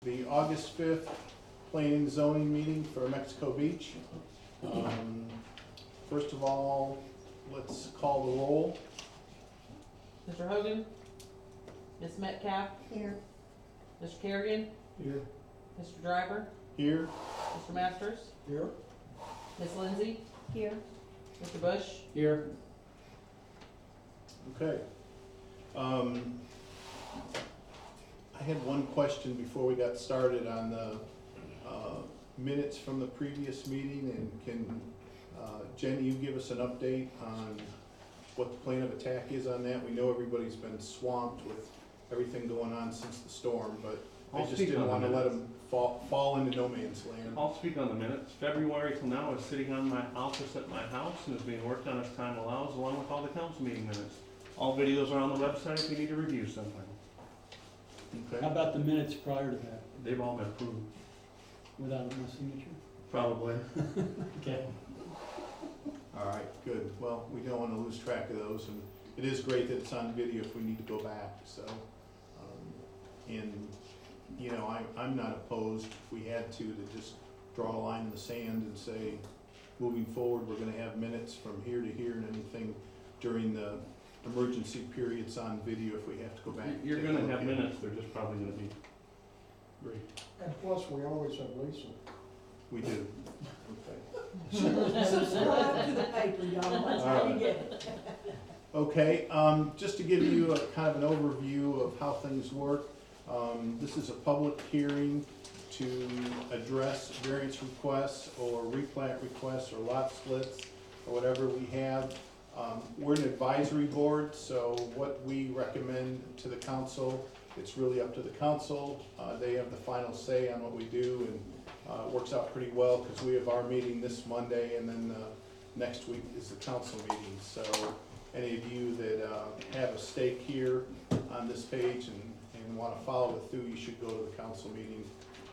The August 5th Planning and Zoning meeting for Mexico Beach. First of all, let's call the roll. Mr. Hogan? Ms. Metcalf? Here. Mr. Kerrigan? Here. Mr. Driver? Here. Mr. Masters? Here. Ms. Lindsay? Here. Mr. Bush? Here. Okay. I had one question before we got started on the minutes from the previous meeting, and can Jenny, you give us an update on what the plan of attack is on that? We know everybody's been swamped with everything going on since the storm, but I I'll just speak didn't on the want to let minutes. them fall into no man's land. I'll speak on the minutes. February till now is sitting on my office at my house and is being worked on as time allows, along with all the council meeting minutes. All videos are on the website if you need to review something. How Okay. about the minutes prior to that, They've all been approved, without my signature? probably. Okay. All right, good. Well, we don't want to lose track of those, and it is great that it's on video if we need to go back, so. And, you know, I'm not opposed, if we had to just draw a line in the sand and say, moving forward, we're gonna have minutes from here to here, and anything during the emergency periods on video if we have to go back. and You're take a gonna look have at it. minutes, they're just probably gonna be. Great, And plus, we always have Lisa. we do. Okay. Subscribe to the paper, y'all, that's how you get it. Okay, just to give you a kind of an overview of how things work, this is a public hearing to address variance requests or replat requests or lot splits or whatever we have. We're an advisory board, so what we recommend to the council, it's really up to the council. They have the final say on what we do, and it works out pretty well because we have our meeting this Monday, and then next week is the council meeting. So any of you that have a stake here on this page and want to follow it through, you should go to the council meeting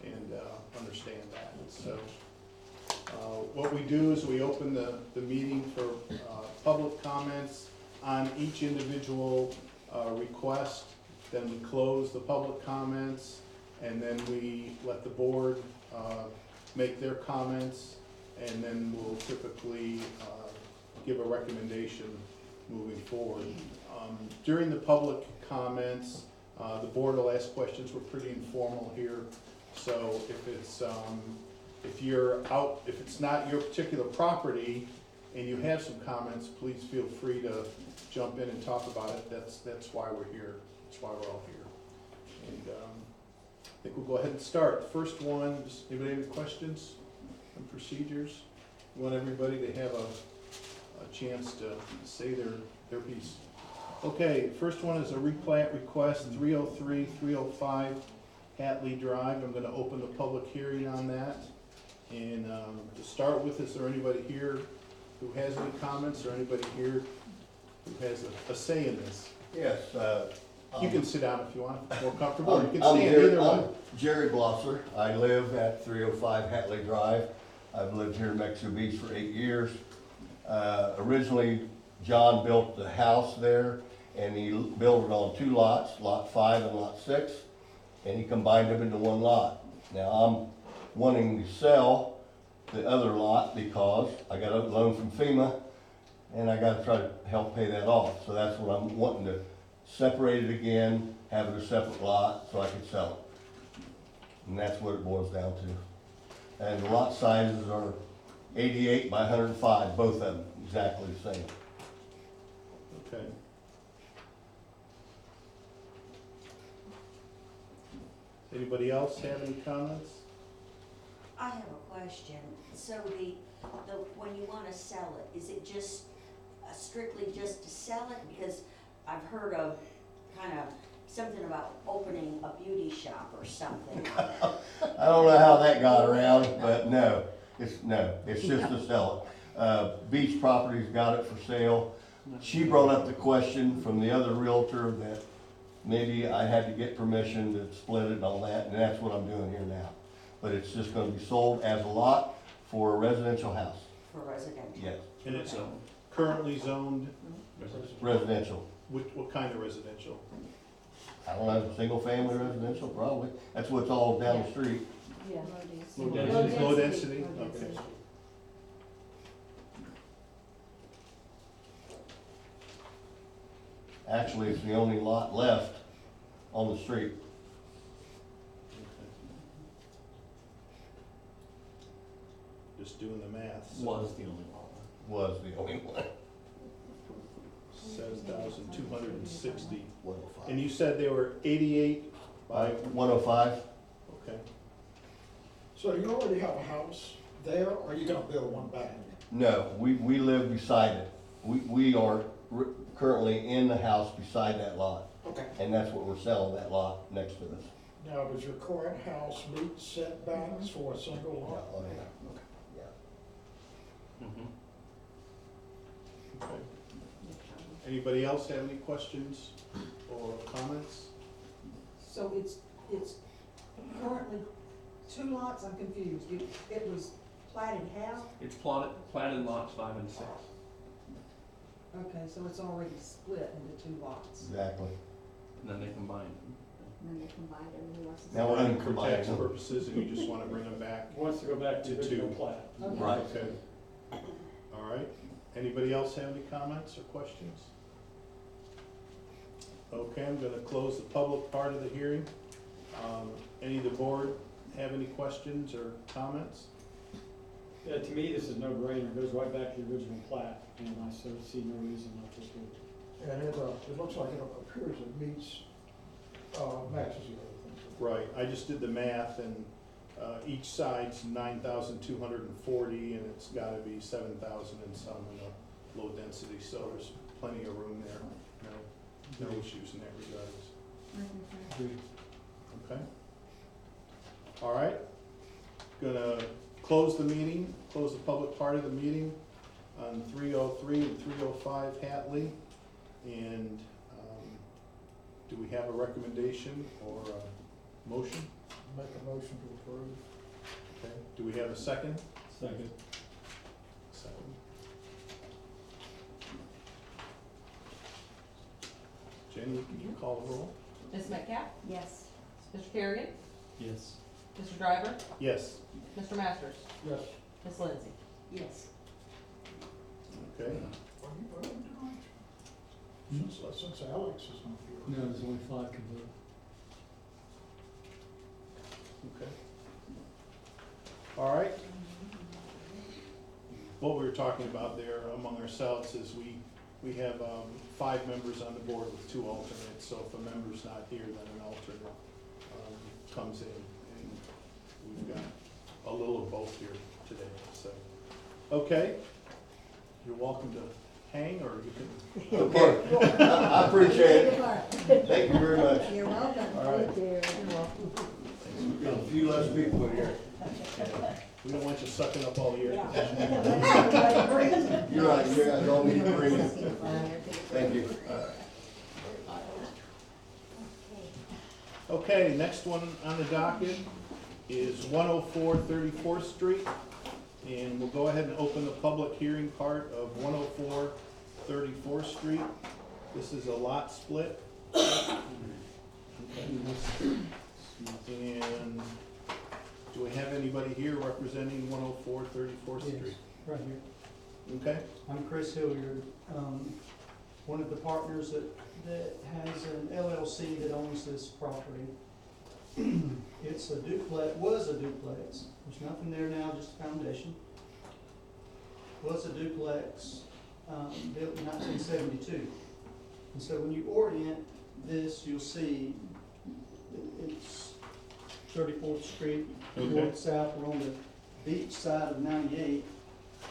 and understand that. So what we do is we open the meeting for public comments on each individual request, then we close the public comments, and then we let the board make their comments, and then we'll typically give a recommendation moving forward. During the public comments, the board will ask questions. We're pretty informal here, so if it's if it's not your particular property and you have some comments, please feel free to jump in and talk about it. That's why we're here. That's why we're all here. And I think we'll go ahead and start. First one, just anybody have any questions on procedures? We want everybody to have a chance to say their piece. Okay, first one is a replat request, 303, 305 Hatley Drive. I'm gonna open the public hearing on that. And to start with, is there anybody here who has any comments, or anybody here who has a say in this? Yes, You can sit down if you want, if it's more comfortable, or you can I'm stand Jerry- either way. I'm Jerry Blosser. I live at 305 Hatley Drive. I've lived here in Mexico Beach for 8 years. Originally, John built the house there, and he built it on 2 lots, Lot 5 and Lot 6, and he combined them into 1 lot. Now, I'm wanting to sell the other lot because I got a loan from FEMA, and I gotta try to help pay that off. So that's what I'm wanting to separate it again, have it a separate lot so I can sell it. And that's what it boils down to. And the lot sizes are 88 by 105, both of them, exactly the same. Okay. Anybody else have any comments? I have a question. So when you wanna sell it, is it just strictly just to sell it? Because I've heard of kind of something about opening a beauty shop or something. I don't know how that got around, but no, it's just to sell it. Beach Properties got it for sale. She brought up the question from the other realtor that maybe I had to get permission to split it and all that, and that's what I'm doing here now. But it's just gonna be sold as a lot for a residential house, For residential? yes, And it's currently zoned, residential. what kind of residential? I don't know, single family residential probably. That's what's all down the street. Yeah. Low Density. Low density, Low okay. density. Actually, it's the only lot left on the street. Just doing the math. so Was the only one. Was the only one. 7,260. 105. And you said they were 88 by, 105? okay. So you already have a house there, or are you gonna build one back? No, we live beside it. We are currently in the house beside that lot, Okay. and that's what we're selling, that lot next to us. Now, does your current house meet setbacks for a single lot? Oh, yeah. Mhm. Okay. Anybody else have any questions or comments? So it's currently two lots, I'm confused. It was platted how? It's platted lots 5 and 6. Okay, so it's already split into two lots. Exactly. And then they combined. And then they combined everything else. Now we're gonna For combine tax them. purposes, and you just wanna bring them back? Wants to go back to To the original two. plat. Okay. Right. Okay. All right. Anybody else have any comments or questions? Okay, I'm gonna close the public part of the hearing. Any of the board have any questions or comments? Yeah, to me, this is no brainer, it goes right back to the original plat, and I sort of see no reason not to do it. And it looks like it appears it meets, matches the other things. Right, I just did the math, and each side's 9,240, and it's gotta be 7,000 and some in the low density, so there's plenty of room there. No issues in that regards. Agreed. Okay. All right. Gonna close the meeting, close the public part of the meeting on 303 and 305 Hatley. And do we have a recommendation or a motion? Make a motion to approve. Okay. Do we have a second? Second. Second. Jenny, could you call the roll? Ms. Metcalf? Yes. Mr. Kerrigan? Yes. Mr. Driver? Yes. Mr. Masters? Yes. Ms. Lindsay? Yes. Okay. Are you voting tonight? Since Alex is not here. No, there's only 5 can vote. Okay. All right. What we were talking about there among ourselves is we have 5 members on the board with 2 alternates, so if a member's not here, then an alternate comes in, and we've got a little of both here today, so. Okay, you're welcome to hang, or you can, Okay, I appreciate it. Thank you very much. You're welcome. all right. You're welcome. We've got a few less people in here. We don't want you sucking up all the air. You're right, you guys all need to breathe. Thank you. Okay, next one on the docket is 104 34th Street. And we'll go ahead and open the public hearing part of 104 34th Street. This is a lot split. And do we have anybody here representing 104 34th Yes, Street? right here. Okay, I'm Chris Hilliard, one of the partners that has an LLC that owns this property. It's a duplex, was a duplex, there's nothing there now, just a foundation. Was a duplex, built in 1972. And so when you orient this, you'll see it's 34th Street, Okay. north, south, we're on the beach side of 98,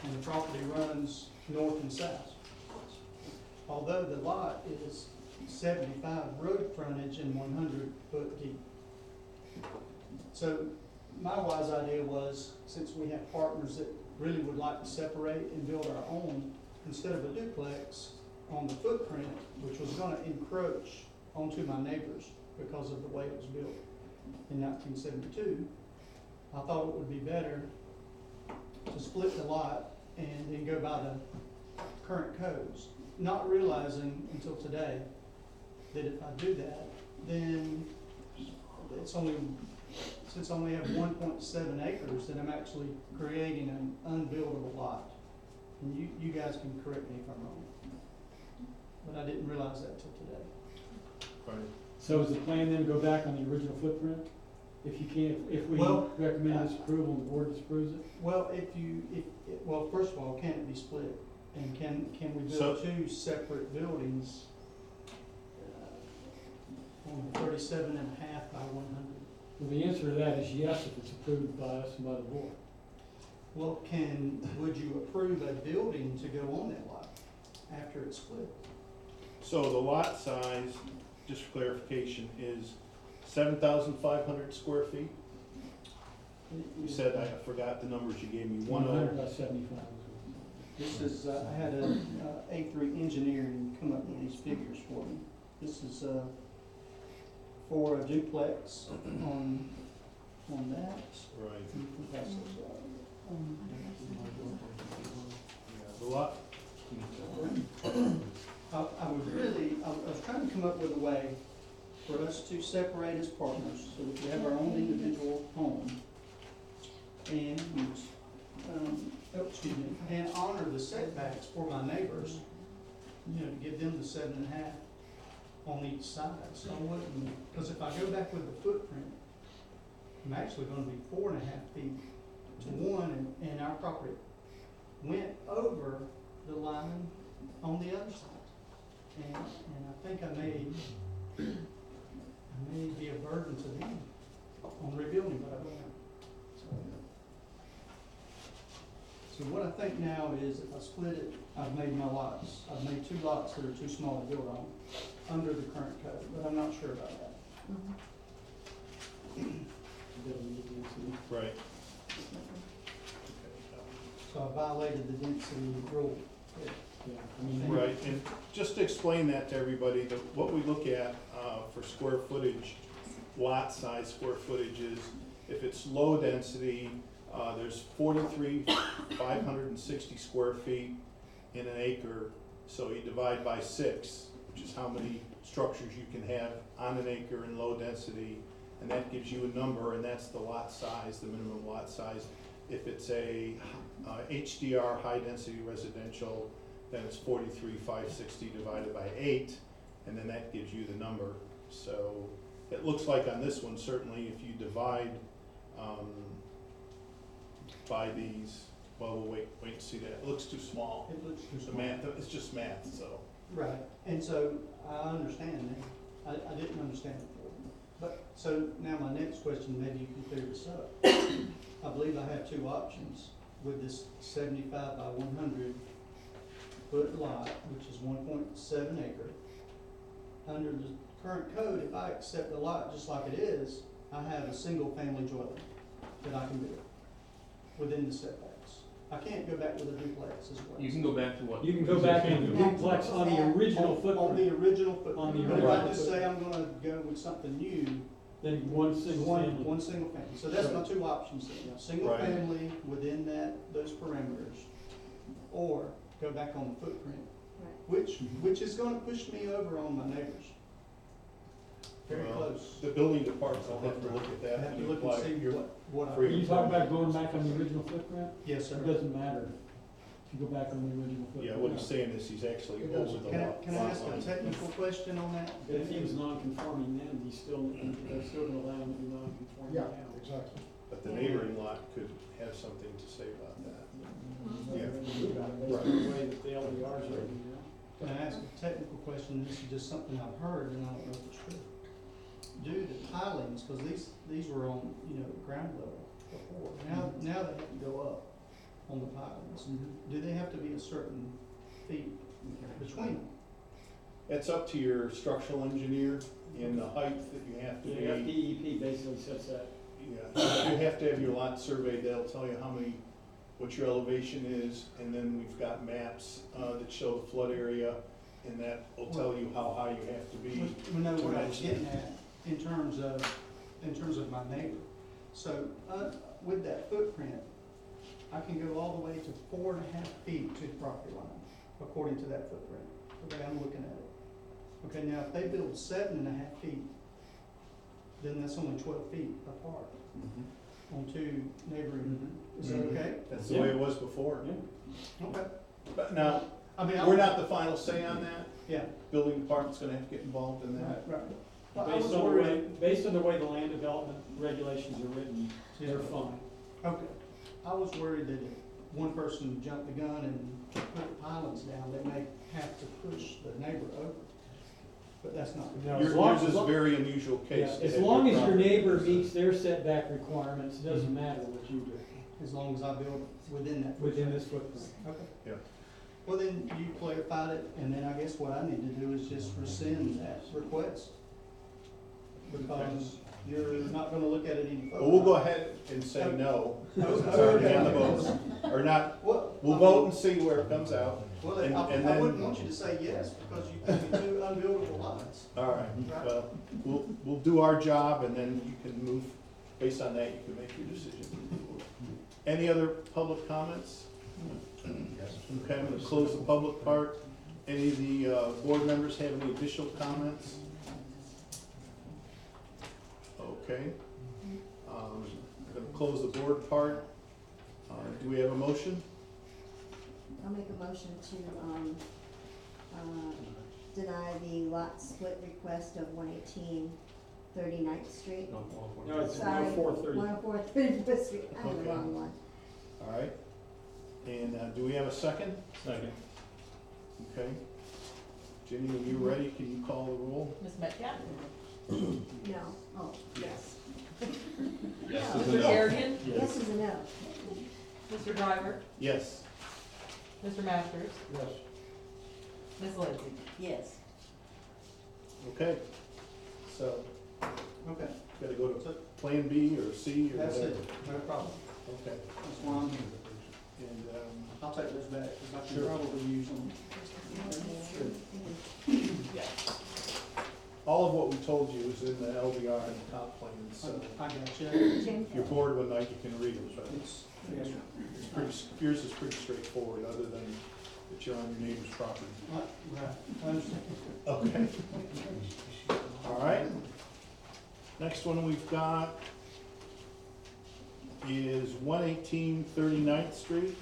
and the property runs north and south. Although the lot is 75 road frontage and 100 foot deep. So my wise idea was, since we have partners that really would like to separate and build our own, instead of a duplex on the footprint, which was gonna encroach onto my neighbors because of the way it was built in 1972, I thought it would be better to split the lot and then go by the current codes, not realizing until today that if I do that, then it's only, since I only have 1.7 acres, then I'm actually creating an unbuildable lot. And you guys can correct me if I'm wrong. But I didn't realize that till today. Right. So is the plan then to go back on the original footprint? If you can't, if we Well, recommend this approval and the board disapproves it? Well, well, first of all, can it be split? And can we So- build two separate buildings on 37 and a half by 100? Well, the answer to that is yes, if it's approved by us and by the board. Well, would you approve a building to go on that lot after it's split? So the lot size, just for clarification, is 7,500 square feet? You said, I forgot the numbers you gave me, 100 by 75. This is, I had a A3 engineering come up with these figures for me. This is, for a duplex on that. Right. Let me put that, The lot, I was trying to come up with a way for us to separate as partners, so that we have our own individual home. And, and honor the setbacks for my neighbors, to give them the 7.5 on each side. So I wouldn't, because if I go back with the footprint, I'm actually gonna be 4.5 feet to one, and our property went over the line on the other side. And I think I may be a burden to them on rebuilding, but I don't know. So what I think now is if I split it, I've made my lots. I've made two lots that are too small to build on under the current code, but I'm not sure about that. right. So I violated the density rule. Yeah, I mean, Right, and just to explain that to everybody, what we look at for square footage, lot size square footage is, if it's low density, there's 560 square feet in an acre, so you divide by 6, which is how many structures you can have on an acre in low density, and that gives you a number, and that's the lot size, the minimum lot size. If it's a HDR, high density residential, then it's 43,560 divided by 8, and then that gives you the number. So it looks like on this one, certainly if you divide by these, well, we'll wait and see that. It looks too small. It looks too The small. math, it's just math, so. Right, and so I understand that. I didn't understand it before. But, so now my next question, maybe you can clear this up. I believe I have two options with this 75 by 100 foot lot, which is 1.7 acre. Under the current code, if I accept the lot just like it is, I have a single family dwelling that I can build within the setbacks. I can't go back with a duplex as well. You can go back to what? You can go back and duplex on the original On footprint, the original footprint. On the But if I original just say I'm gonna go with something new, then one single family. one single family. So that's my two options then. Single Right. family within those parameters, or go back on the footprint, which is gonna push me over on my neighbors. Very Well, close. The building department will have to look at I that. have to when you look and apply. see what I. Are you talking about going back on the original footprint? Yes, sir. It doesn't matter if you go back on the original footprint. Yeah, what he's saying is he's actually It over doesn't. the Can I, lot. can I ask a technical question on that? If he was non-conforming then, they're still gonna allow him to be non-conforming Yeah, now. exactly. But the neighboring lot could have something to say about that. Yeah. That's the way that the LDRs are written now. Can I ask a technical question? This is just something I've heard and I don't know if it's true. Do the pilings, because these were on, ground level before. Now they have to go up on the pilings. Do they have to be a certain feet between them? It's up to your structural engineer in the height that you have to Yeah, be. DEP basically sets that. Yeah, you have to have your lot surveyed, that'll tell you what your elevation is, and then we've got maps, that show the flood area, and that will tell you how high you have to be. We know what I was getting at in terms of my neighbor. So, with that footprint, I can go all the way to 4.5 feet to the property line, according to that footprint, the way I'm looking at it. Okay, now if they build 7.5 feet then that's only 12 feet apart on two neighboring, is that Mhm. okay? That's the way it was before. Yeah. Okay. But now, I mean, we're not the final say on that. Yeah, Building department's gonna have to get involved in right, that. right. Well, I Based was on the worried- way, based on the way the land development regulations are written, they're fine. Okay. I was worried that if one person jumped the gun and put pilings down, they may have to push the neighbor over. But that's not the No, case. as long- Yours is a very unusual Yeah, case. to as have long as your property. neighbor meets their setback requirements, it doesn't matter what you do As long as I build within that. within this footprint. Okay. Yeah. Well, then you clarified it, and then I guess what I need to do is just rescind that request. Because you're not gonna look at it any further. Well, we'll go ahead and say no, because it's already on the votes, or not, Well, we'll I vote mean, and see where it comes out. Well, and I then- wouldn't want you to say yes, because you put me two unbuildable lots. All right, well, we'll do our job, and then you can move, based on that, you can make your decision. Any other public comments? Okay, I'm gonna close the public part. Any of the board members have any additional comments? Okay. I'm gonna close the board part. Do we have a motion? I'll make a motion to, deny the lot split request of 118 39th Street. No, all four. No, it's Sorry, 10430. 104 34th Street, I'm the Okay. wrong one. All right. And do we have a second? Second. Okay. Jenny, when you're ready, can you call the roll? Ms. Metcalf? No, oh, yes. Yes No. is a Mr. no. Harrigan? Yes is a no. Mr. Driver? Yes. Mr. Masters? Yes. Ms. Lindsay? Yes. Okay. So, Okay, gotta go to Plan B or C or that's whatever. it, no problem. Okay. That's why I'm here. And, I'll take those back, because I can Sure. probably use them. all of what we told you is in the LDR and the comp plan, so I got you. if you're bored one night, you can read them, but It's, yes, it's pretty, yours is pretty straightforward, other than that you're on your neighbor's property. right, I understand. Okay. All right. Next one we've got is 118 39th Street.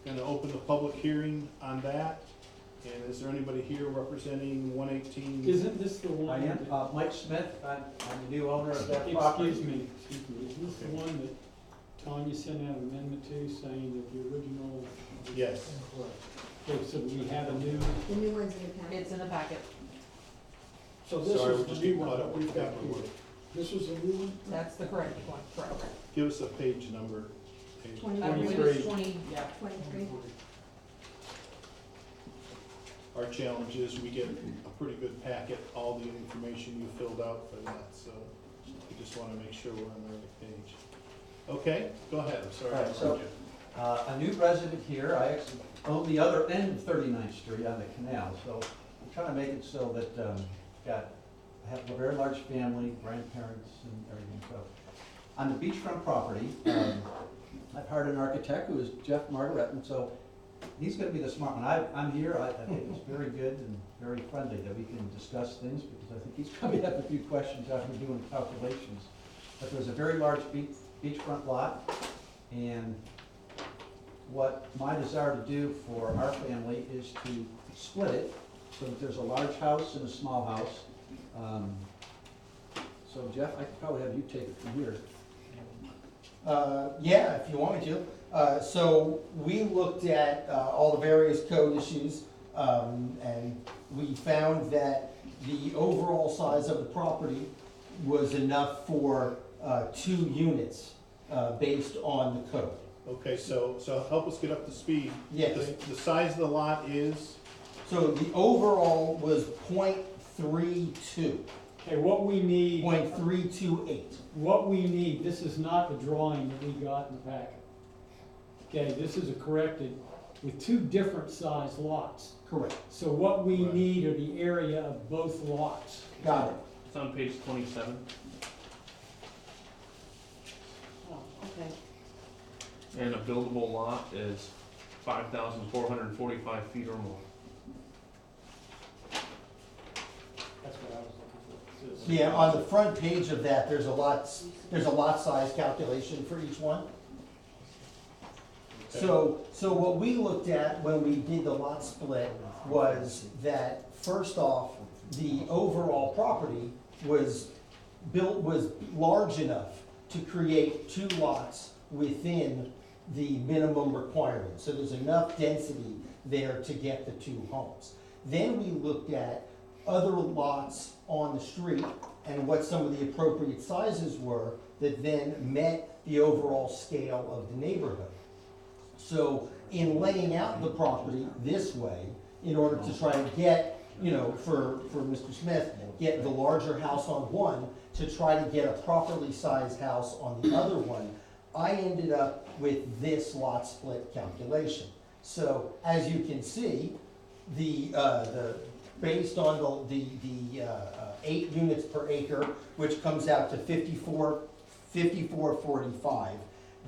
Gonna open the public hearing on that. And is there anybody here representing 118? Isn't this the I one? am, that- Mike Smith, I'm the new owner of that property. Excuse me, is this the Okay. one that Tanya sent out an amendment to, saying that the original? Yes. Okay, so we have a new, The new one's in the packet. It's in the packet. so this Sorry, we're is just the new getting one caught up that with we've got paperwork. here. This is the new one? That's the correct one, correct. Give us a page number. Page. 21, I believe 23. it's 20, yeah. 23. Our challenge is we get a pretty good packet, all the information you filled out for that, so we just wanna make sure we're on the right page. Okay, go ahead, I'm sorry. All right, so- A new resident here, I actually own the other end of 39th Street on the canal, so I'm trying to make it so that, I have a very large family, grandparents and everything, so. On the beachfront property, I've hired an architect who is Jeff Margaret, and so he's gonna be the smart one. I'm here, I think it's very good and very friendly that we can discuss things, because I think he's probably have a few questions after doing calculations. But there's a very large beachfront lot, and what my desire to do for our family is to split it, so that there's a large house and a small house. So Jeff, I could probably have you take it from here. Yeah, if you want me to. So we looked at all the various code issues, and we found that the overall size of the property was enough for 2 units based on the code. Okay, so help us get up to speed. Yes. The size of the lot is, So the overall was .32, Okay, what we need, .328. what we need, this is not the drawing that we got in the packet. Okay, this is a corrected with 2 different size lots. Correct. So what we Right. need are the area of both lots. Got it. It's on page 27. Oh, okay. And a buildable lot is 5,445 feet or more. That's what I was looking for. Yeah, on the front page of that, there's a lot size calculation for each one. Okay. So what we looked at when we did the lot split was that, first off, the overall property was large enough to create 2 lots within the minimum requirement. So there's enough density there to get the 2 homes. Then we looked at other lots on the street and what some of the appropriate sizes were that then met the overall scale of the neighborhood. So in laying out the property this way, in order to try to get, for Mr. Smith, get the larger house on one, to try to get a properly sized house on the other one, I ended up with this lot split calculation. So as you can see, based on the 8 units per acre, which comes out to 5445,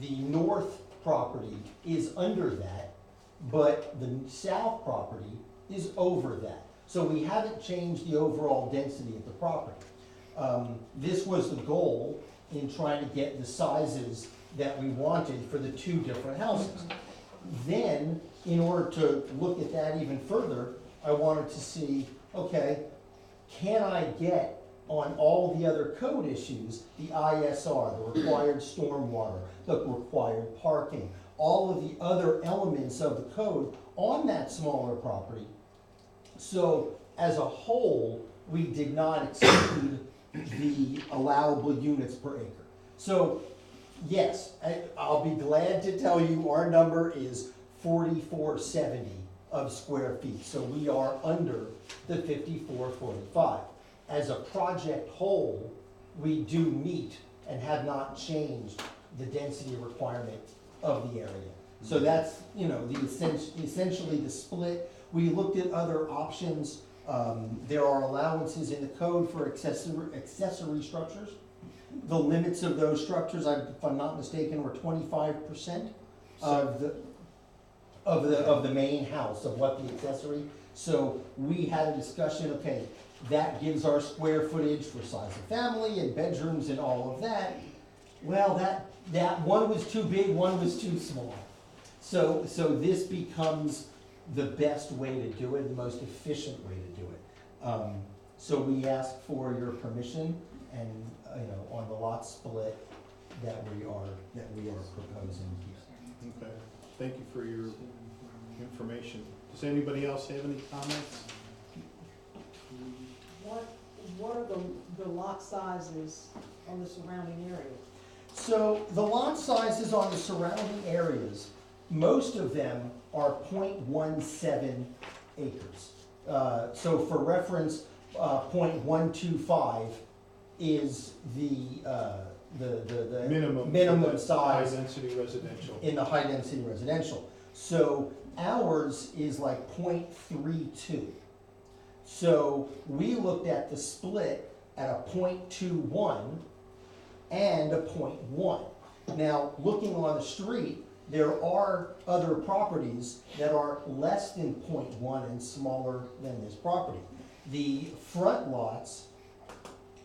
the north property is under that, but the south property is over that. So we haven't changed the overall density of the property. This was the goal in trying to get the sizes that we wanted for the 2 different houses. Then, in order to look at that even further, I wanted to see, okay, can I get on all the other code issues, the ISR, the required stormwater, the required parking, all of the other elements of the code on that smaller property. So as a whole, we did not exceed the allowable units per acre. So yes, I'll be glad to tell you our number is 4470 of square feet. So we are under the 5445. As a project whole, we do meet and have not changed the density requirement of the area. So that's, essentially the split. We looked at other options. There are allowances in the code for accessory structures. The limits of those structures, if I'm not mistaken, were 25% of the main house, of what the accessory. So we had a discussion, okay, that gives our square footage for size of family and bedrooms and all of that. Well, that one was too big, one was too small. So this becomes the best way to do it, the most efficient way to do it. So we ask for your permission and, on the lot split that we are proposing here. Okay, thank you for your information. Does anybody else have any comments? What are the lot sizes on the surrounding area? So the lot sizes on the surrounding areas, most of them are 0.17 acres. So for reference, 0.125 is the minimum size High-density residential. in the high-density residential. So ours is like 0.32. So we looked at the split at a 0.21 and a 0.1. Now, looking on the street, there are other properties that are less than 0.1 and smaller than this property. The front lots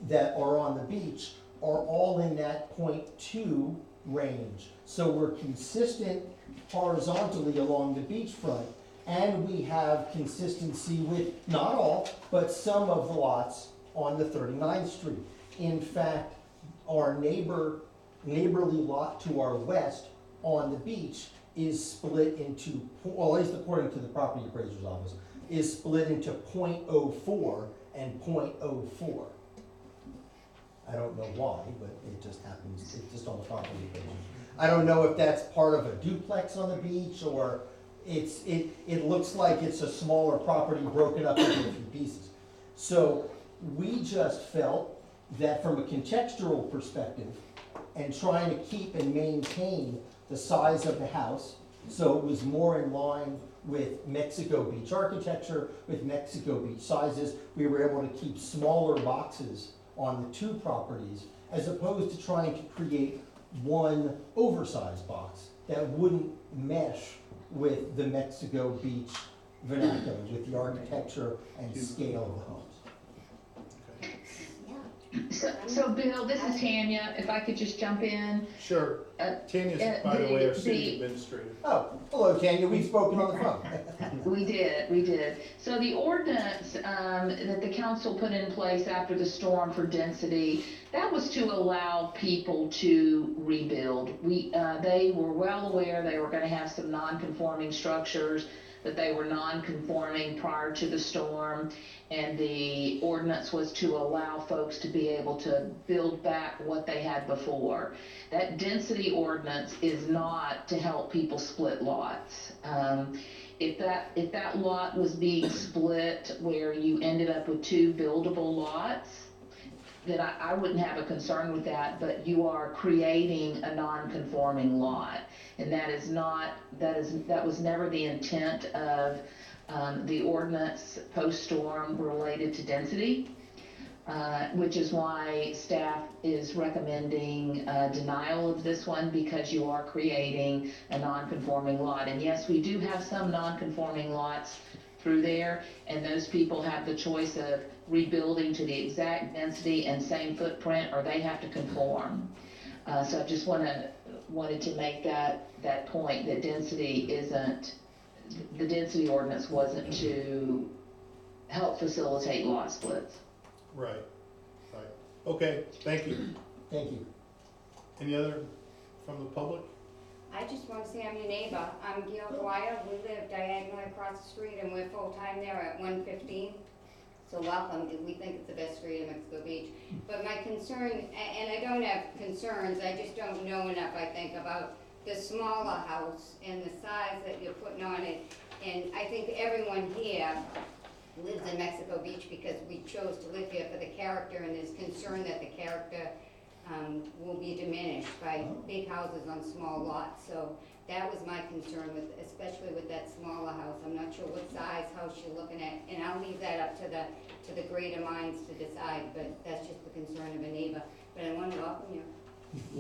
that are on the beach are all in that 0.2 range. So we're consistent horizontally along the beachfront, and we have consistency with, not all, but some of the lots on the 39th Street. In fact, our neighborly lot to our west on the beach is split into, well, at least according to the property appraiser's office, is split into 0.04 and 0.04. I don't know why, but it just happens, it's just on the property appraiser. I don't know if that's part of a duplex on the beach, or it looks like it's a smaller property broken up into a few pieces. So we just felt that from a contextual perspective, and trying to keep and maintain the size of the house, so it was more in line with Mexico Beach architecture, with Mexico Beach sizes, we were able to keep smaller boxes on the 2 properties, as opposed to trying to create one oversized box that wouldn't mesh with the Mexico Beach vernacular, with the architecture and scale of the homes. Okay. So Bill, this is Tanya, if I could just jump in. Sure. Tanya's, by the way, our city administrator. Oh, hello, Tanya, we've spoken on the phone. We did. So the ordinance, that the council put in place after the storm for density, that was to allow people to rebuild. They were well aware they were gonna have some non-conforming structures, that they were non-conforming prior to the storm, and the ordinance was to allow folks to be able to build back what they had before. That density ordinance is not to help people split lots. If that lot was being split where you ended up with 2 buildable lots, then I wouldn't have a concern with that, but you are creating a non-conforming lot. And that was never the intent of the ordinance post-storm related to density, which is why staff is recommending denial of this one, because you are creating a non-conforming lot. And yes, we do have some non-conforming lots through there, and those people have the choice of rebuilding to the exact density and same footprint, or they have to conform. So I just wanted to make that point, that the density ordinance wasn't to help facilitate lot splits. Right. Okay, thank you. Thank you. Any other from the public? I just want to say I'm your neighbor. I'm Gail Dwyer. We live diagonally across the street and we're full-time there at 115. So welcome. We think it's the best street in Mexico Beach. But my concern, and I don't have concerns, I just don't know enough, I think, about the smaller house and the size that you're putting on it. And I think everyone here lives in Mexico Beach because we chose to live here for the character, and there's concern that the character will be diminished by big houses on small lots. So that was my concern with, especially with that smaller house. I'm not sure what size house you're looking at, and I'll leave that up to the greater minds to decide, but that's just the concern of a neighbor. But I want to welcome you.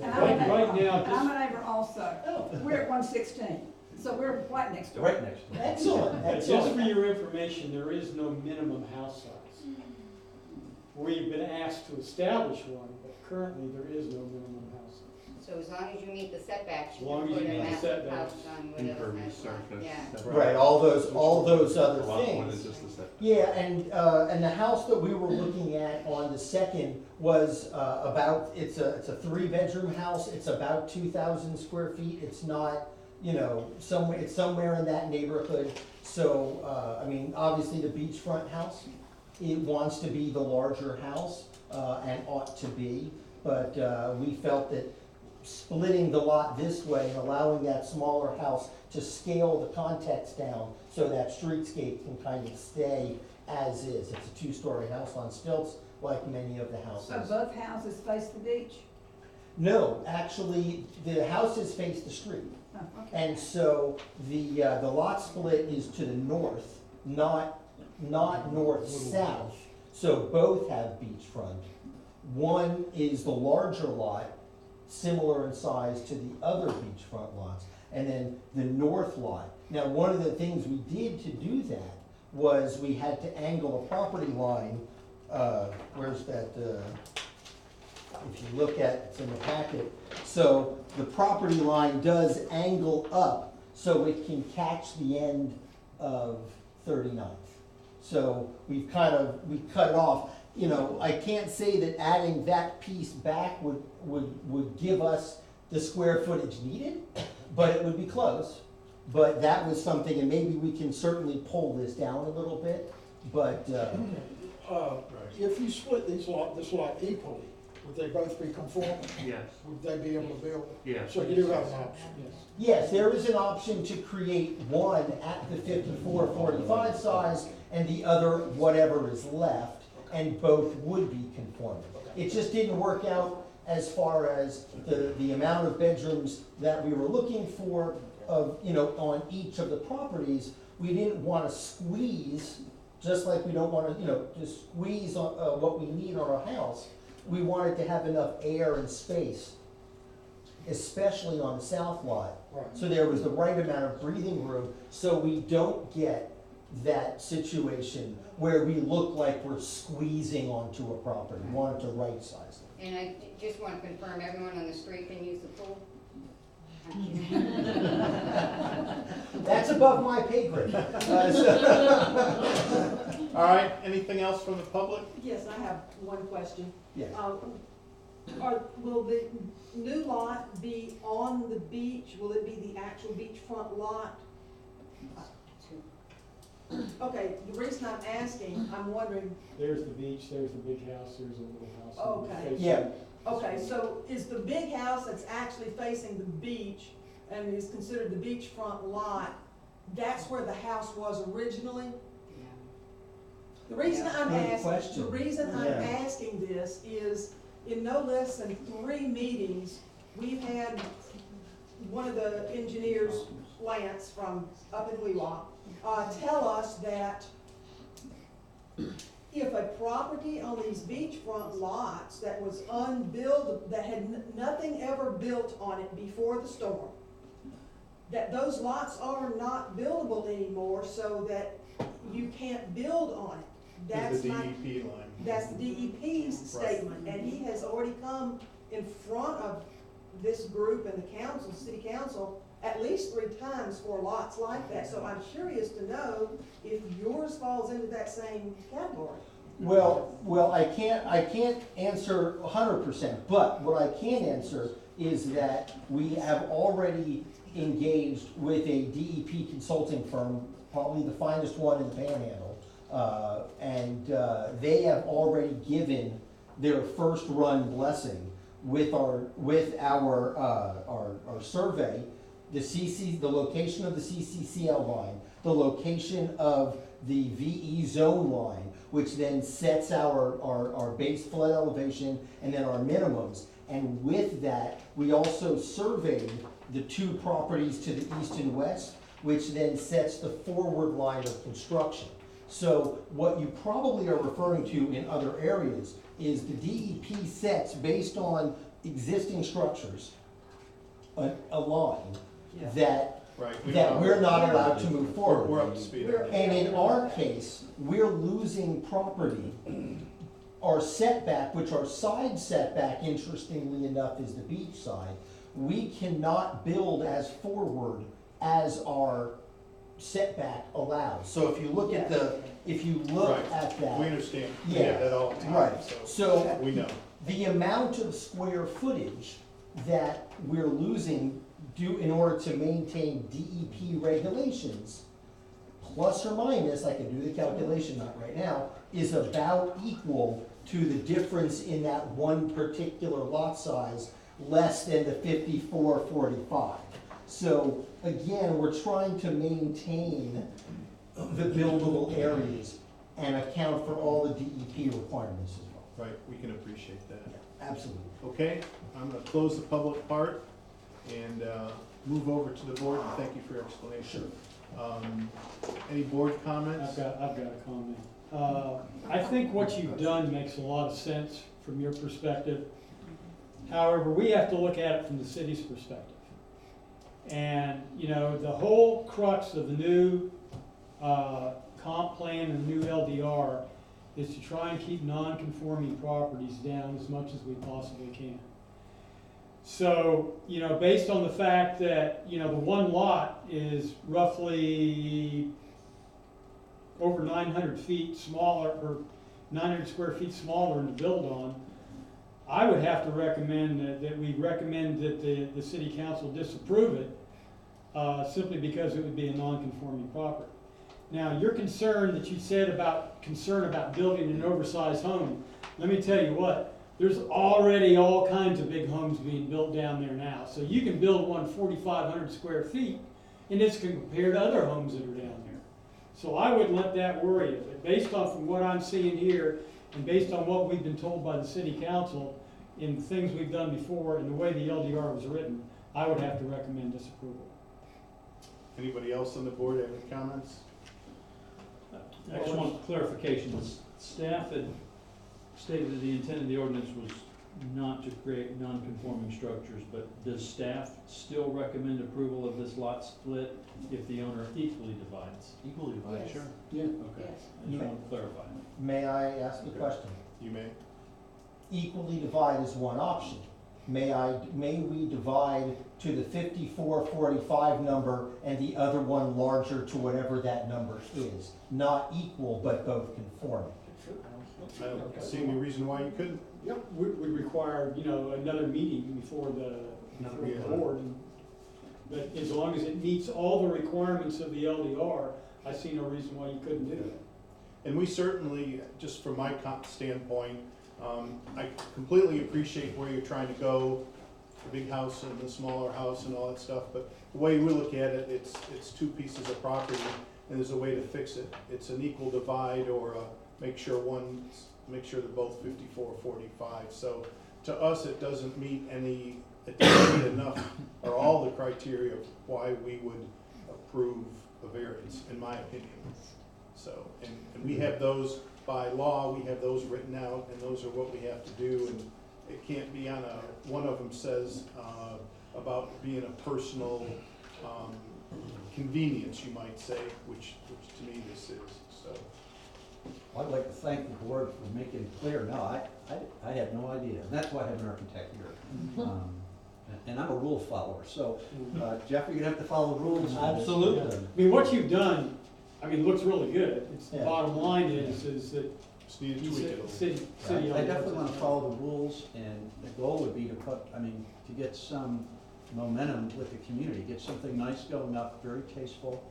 And Right now, I'm a neighbor also. We're at 116, so we're right next door. Right next door. Excellent, just for excellent. your information, there is no minimum house size. We've been asked to establish one, but currently there is no minimum house size. So as long as you meet the setbacks, As you long can as put you a meet the massive setbacks. house on whatever Impervious size lot. surface. Yeah. Right, all those other A lot more than things. just the setback. Yeah, and the house that we were looking at on the second was it's a 3-bedroom house. It's about 2,000 square feet. It's not, it's somewhere in that neighborhood. So, I mean, obviously the beachfront house, it wants to be the larger house, and ought to be. But we felt that splitting the lot this way and allowing that smaller house to scale the context down so that streetscape can kind of stay as is. It's a 2-story house on stilts, like many of the houses. So both houses face the beach? No, actually, the houses face the street. Oh, okay. And so the lot split is to the north, not north-south. So both have beachfront. One is the larger lot, similar in size to the other beachfront lots, and then the north lot. Now, one of the things we did to do that was we had to angle a property line, where's that, if you look at, it's in the packet. So the property line does angle up so it can catch the end of 39th. So we cut it off. I can't say that adding that piece back would give us the square footage needed, but it would be close. But that was something, and maybe we can certainly pull this down a little bit, but, If you split this lot equally, would they both be conforming? Yes, Would they be able to build? yes. So you do have an option? Yes. yes, there is an option to create one at the 54-45 size and the other whatever is left, and both would be conforming. It just didn't work out as far as the amount of bedrooms that we were looking for on each of the properties. We didn't want to squeeze, just like we don't want to, just squeeze on what we need on our house. We wanted to have enough air and space, especially on the south lot. Right. So there was the right amount of breathing room, so we don't get that situation where we look like we're squeezing onto a property, we wanted to right size it. And I just want to confirm, everyone on the street can use the pool? That's above my pay grade. All right, anything else from the public? Yes, I have one question. Yes. Will the new lot be on the beach? Will it be the actual beachfront lot? Okay, the reason I'm asking, I'm wondering, There's the beach, there's the big house, there's a little house. Okay. Yeah. okay, so is the big house that's actually facing the beach and is considered the beachfront lot, that's where the house was originally? The reason I'm Good asking, question. the reason I'm Yeah. asking this is, in no less than 3 meetings, we've had one of the engineers, Lance from up in Weewaa, tell us that if a property on these beachfront lots that was unbuildable, that had nothing ever built on it before the storm, that those lots are not buildable anymore, so that you can't build on it. That's The my, DEP line. that's the DEP's statement, and he has already come in front of this group and the council, city council, at least 3 times for lots like that. So I'm curious to know if yours falls into that same category. Well, I can't answer 100%, but what I can answer is that we have already engaged with a DEP consulting firm, probably the finest one in the Panhandle, and they have already given their first run blessing with our survey, the location of the CCCL line, the location of the VE zone line, which then sets our base flood elevation and then our minimums. And with that, we also surveyed the 2 properties to the east and west, which then sets the forward line of construction. So what you probably are referring to in other areas is the DEP sets, based on existing structures, a line Yeah. that Right. that we're not allowed to move forward. We're up to speed. on that. And in our case, we're losing property. Our setback, which our side setback, interestingly enough, is the beach side, we cannot build as forward as our setback allows. So if you look at Right. at that. We understand. We Yeah. get that all the time, Right, so so we know. the amount of square footage that we're losing in order to maintain DEP regulations, plus or minus, I can do the calculation not right now, is about equal to the difference in that one particular lot size, less than the 5445. So again, we're trying to maintain the buildable areas and account for all the DEP requirements as well. Right, we can appreciate that. Absolutely. Okay, I'm gonna close the public part and move over to the board, and thank you for your explanation. Any board comments? I've got a comment. I think what you've done makes a lot of sense from your perspective. However, we have to look at it from the city's perspective. And, you know, the whole crux of the new comp plan and the new LDR is to try and keep non-conforming properties down as much as we possibly can. So, you know, based on the fact that, you know, the one lot is roughly over 900 feet smaller, or 900 square feet smaller to build on, I would have to recommend that we recommend that the city council disapprove it, simply because it would be a non-conforming property. Now, your concern that you said about building an oversized home, let me tell you what, there's already all kinds of big homes being built down there now. So you can build one 4,500 square feet, and it's compared to other homes that are down there. So I wouldn't let that worry you. But based on from what I'm seeing here, and based on what we've been told by the city council, in things we've done before, and the way the LDR was written, I would have to recommend disapproval. Anybody else on the board have any comments? I just want clarification. Staff had stated that the intent of the ordinance was not to create non-conforming structures, but does staff still recommend approval of this lot split if the owner equally divides? Equally divided, Yes. sure. Yeah. Okay, Yes. I just want to clarify. May I ask a question? You may. Equally divide is one option. May we divide to the 54-45 number and the other one larger to whatever that number is? Not equal, but both conforming. I don't see any reason why you couldn't. Yep. Would require, another meeting before the board. But as long as it meets all the requirements of the LDR, I see no reason why you couldn't do that. And we certainly, just from my standpoint, I completely appreciate where you're trying to go, the big house and the smaller house and all that stuff, but the way we look at it, it's two pieces of property, and there's a way to fix it. It's an equal divide, or make sure they're both 54-45. So to us, it doesn't meet it doesn't meet enough, or all the criteria of why we would approve a variance, in my opinion. So, and we have those by law, we have those written out, and those are what we have to do, and it can't be on one of them says, about being a personal, convenience, you might say, which to me this is, so. I'd like to thank the board for making it clear. No, I had no idea. And that's why I have an architect here. And I'm a rule follower, so Jeff, you're gonna have to follow the rules. Absolutely. I mean, what you've done, looks really good. It's, the Yeah. bottom line is that Just need to you tweak it a said, little. city. I definitely want to follow the rules, and the goal would be to get some momentum with the community, get something nice going up, very tasteful.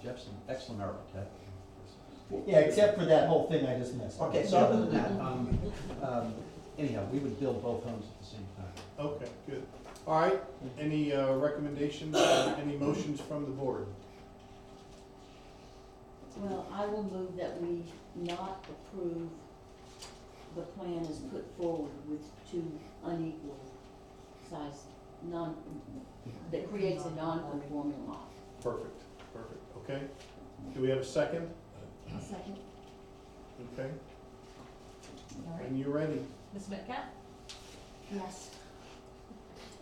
Jeff's an excellent architect. Yeah, except for that whole thing I just missed. Okay, so other than that, anyhow, we would build both homes at the same time. Okay, good. All right, any recommendations, or any motions from the board? Well, I will move that we not approve the plan as put forward with two unequal size, that creates a non-conforming lot. Perfect, okay. Do we have a second? I'll second. Okay, All right. when you're ready. Ms. Metcalf? Yes.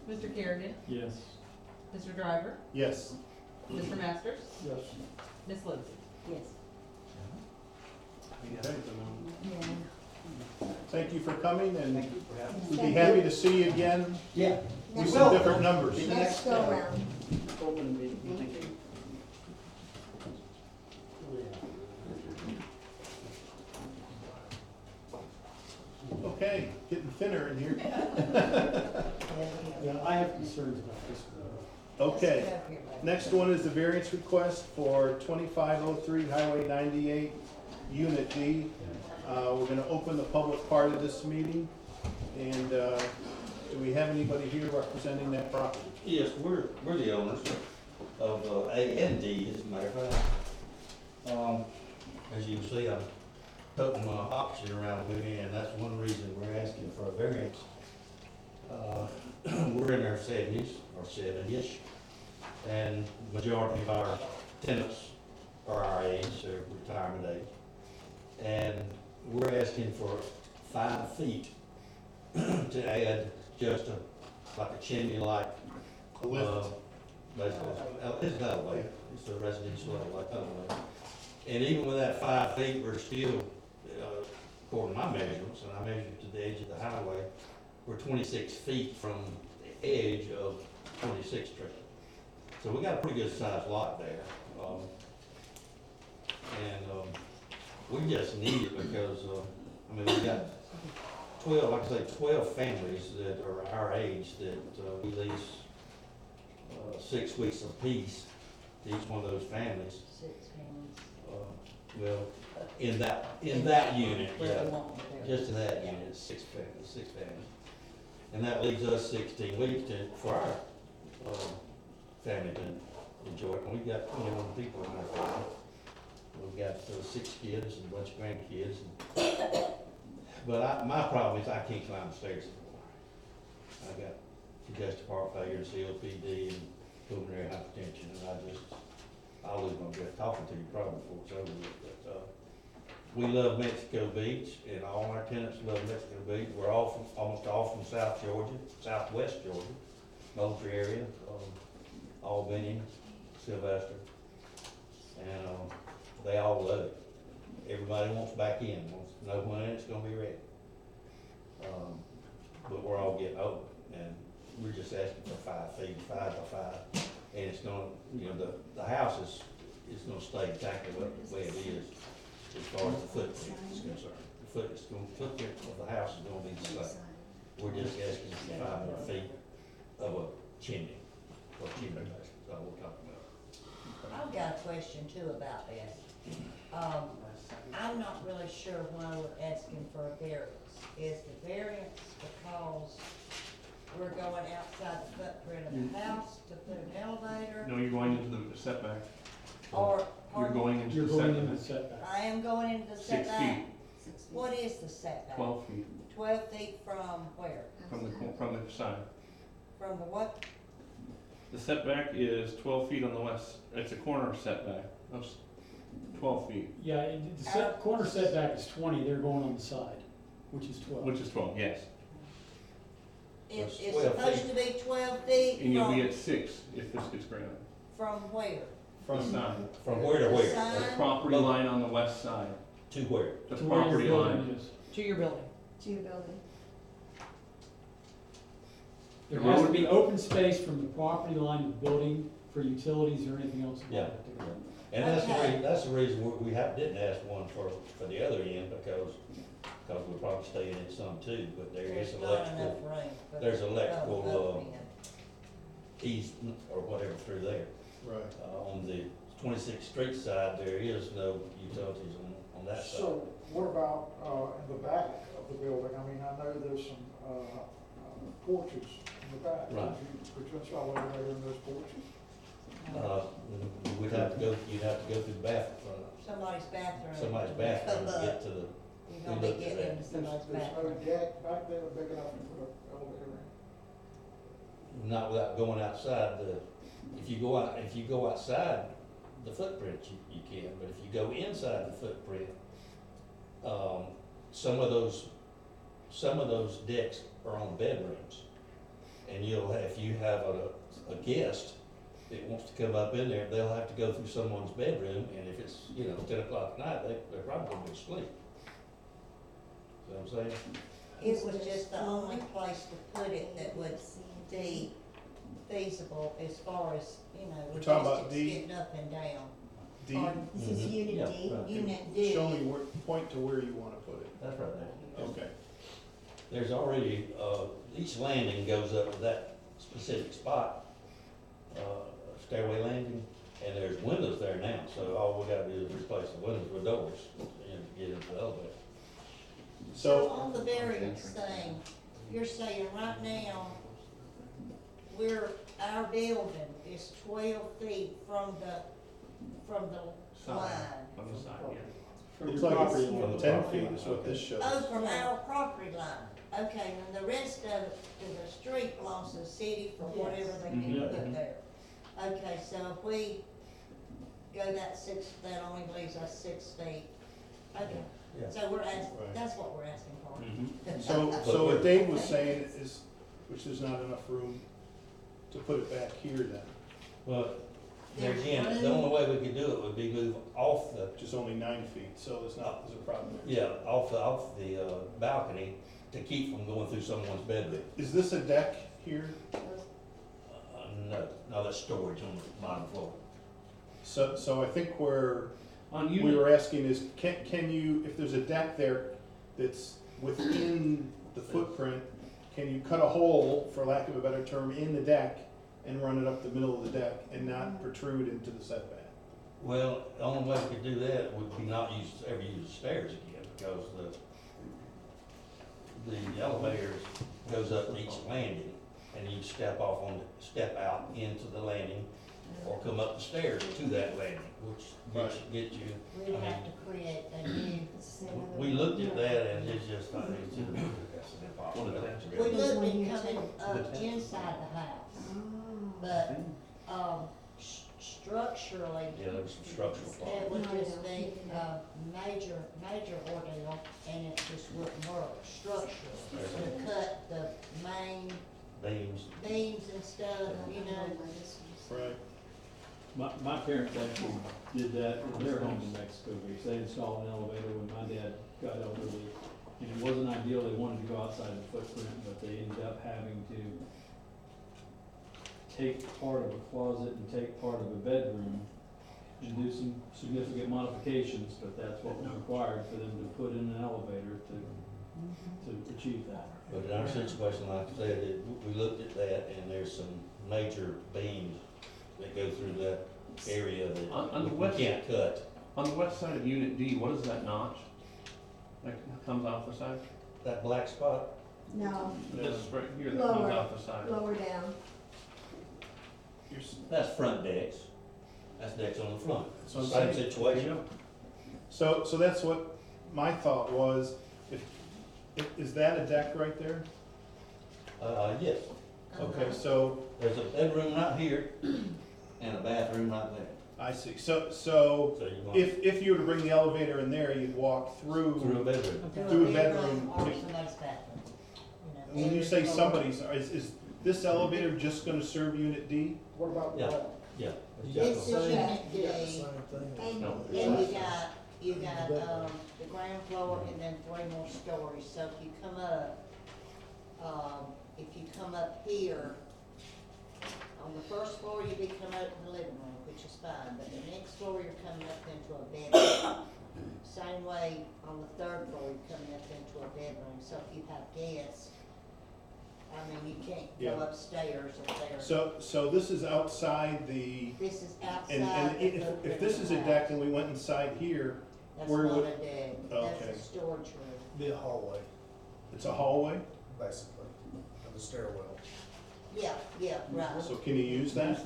Mr. Kerrigan? Yes. Mr. Driver? Yes. Mr. Masters? Yes. Ms. Lindsay? Yes. Okay. Yeah. Thank you for coming, and Thank you for having me. we'd be happy to see you again Yeah. with some different numbers. Next go round. Open meeting. Thank you. Okay, getting thinner in here. Yeah, I have concerns about this. Okay, next one is the variance request for 2503 Highway 98, Unit D. We're gonna open the public part of this meeting, and do we have anybody here representing that property? Yes, we're the owners of A and D, as a matter of fact. As you can see, I'm toting my oxygen around with me, and that's one reason we're asking for a variance. We're in our 70s, or 70-ish, and majority of our tenants are our age, or retirement age. And we're asking for 5 feet to add just like a chimney-like. A lift. Basically, it's not a lift, it's a residential like that. And even with that 5 feet, we're still, according to my measurements, and I measured to the edge of the highway, we're 26 feet from the edge of 26th Street. So we got a pretty good sized lot there. We just need it because, we got 12, like I say, 12 families that are our age that we lease 6 weeks apiece to each one of those families. 6 families. Well, in that unit, yeah, just in that unit, it's 6 families. And that leaves us 16 weeks for our family to enjoy it. And we've got 21 people in our family. We've got 6 kids and a bunch of grandkids. But my problem is I can't climb the stairs anymore. I got congestive heart failure and COPD and pulmonary hypertension, and I'll lose my breath talking to you probably before it's over with. But we love Mexico Beach, and all our tenants love Mexico Beach. We're all from, almost all from South Georgia, Southwest Georgia, Moultrie area, Albany, Sylvester. And, they all love it. Everybody wants back in, wants to know when it's gonna be ready. But we're all getting old, and we're just asking for 5 feet, 5 by 5. And it's gonna, you know, the house is gonna stay exactly the way it is as far as the footprint is concerned. The footprint of the house is gonna be the same. We're just asking for 5 more feet of a chimney, or chimney, that's all we're talking about. I've got a question too about this. I'm not really sure why we're asking for a variance. Is the variance because we're going outside the footprint of the house to put an elevator? No, you're going into the setback. Or, You're pardon? going into You're the going into setback. the setback. I am going into the 6 setback. feet, What is the setback? 12 feet 12 feet from where? from the side. From the what? The setback is 12 feet on the west, it's a corner setback of 12 feet, Yeah, corner setback is 20, they're going on the side, which is 12. which is 12, yes. It's That's 12 supposed to be 12 feet And you'll be from, at 6 if this gets granted. from where? The side, From where to where? Sign? the property line on the west side, To where? the To where your property building line. is. To your building. To your building. There has to be open space from the property line to the building for utilities or anything else. Yeah. And that's the reason didn't ask one for the other end, because we're probably staying in some too, but there is There's not enough electrical, room. for there's the electrical, opening. easement or whatever through there. Right. On the 26th Street side, there is no utilities on that side. So what about, in the back of the building? I mean, I know there's some, porches in the back. Right. Could you install an elevator in those porches? You'd have to go through the bathroom, Somebody's bathroom. somebody's bathroom to get to the, You're gonna be getting into somebody's There's no bathroom. deck back there big enough to put an elevator in? not without going outside if you go outside the footprint, you can, but if you go inside the footprint, some of those decks are on bedrooms. And if you have a guest that wants to come up in there, they'll have to go through someone's bedroom, and if it's, 10 o'clock at night, they're probably gonna be asleep. See what I'm saying? It was just the only place to put it that would be feasible as far as, We're talking about logistics D? getting up and down. D, Pardon? This is Mhm. unit Yeah, D. right. Unit D. show me point to where you wanna put it. That's right there. Okay. There's already, each landing goes up to that specific spot, stairway landing, and there's windows there now, so all we gotta do is replace the windows with doors and get into the elevator. So on the variance thing, you're saying right now, our building is 12 feet from the Side, line. on the side, yeah. From Looks your like property it's line. 10 feet is what this shows. Oh, from our property line. Okay, and the rest of it, the street belongs to the city for whatever they can Mhm. put there. Okay, so if we go that only leaves us 6 feet. Okay, Yeah. so we're asking, Right. that's what we're asking for. Mhm. So what Dave was saying is, which there's not enough room to put it back here then, Well, there There's again, the room. only way we could do it would be move off the, which is only 9 feet, so there's a problem there. yeah, off the balcony to keep from going through someone's bedroom. Is this a deck here? No, that's storage on the bottom floor. So I think where On we unit, were asking is, can you, if there's a deck there that's within the footprint, can you cut a hole, for lack of a better term, in the deck and run it up the middle of the deck and not protrude into the setback? Well, the only way we could do that would be not ever use the stairs again, because the elevator goes up each landing, and you step out into the landing, or come up the stairs to that landing, which gets you, We'd have to create a new, we looked at that, and it's just, that's an impossibility. we looked at coming up inside the house, but, structurally, Yeah, there was some structural it problems. would just be a major ordeal, and it just wouldn't work structurally. To cut the main Beams, beams and stuff, you know. Right. My parents actually did that in their home in Mexico Beach. They installed an elevator when my dad got elderly. And it wasn't ideal, they wanted to go outside the footprint, but they ended up having to take part of a closet and take part of a bedroom and do some significant modifications, but that's what was required for them to put in an elevator to achieve that. but in our situation, like I said, we looked at that, and there's some major beams that go through that area On the that we west- can't cut. On the west side of Unit D, what is that notch? That comes off the side? That black spot, No, This right here that Lower. comes off the side. lower down. that's front decks. That's decks on the front. That's what I'm Same saying. situation. So that's what my thought was. Is that a deck right there? Yes. Okay, so There's a bedroom right here and a bathroom right there. I see. So So you want if you were to bring the elevator in there, you'd walk through a bedroom. through a bedroom. Or somebody's bathroom. You know, When you say there's no- somebody's, is this elevator just gonna serve Unit D? What about the Yeah. back? Yeah. It's Same- Unit D, yeah, same thing. and No, you got, the ground floor and then 3 more stories, so if you come up, here, on the first floor, you'd be coming up to the living room, which is fine, but the next floor, you're coming up into a bedroom. Same way, on the 3rd floor, you're coming up into a bedroom, so if you have guests, I mean, you can't go Yeah. upstairs if they're. So this is outside the, This is and outside. if this is a deck and we went inside here, That's where not would- a deck, Okay. that's a storage room. Be a hallway, it's a hallway, basically, and a stairwell. Yeah, right. so can you use that?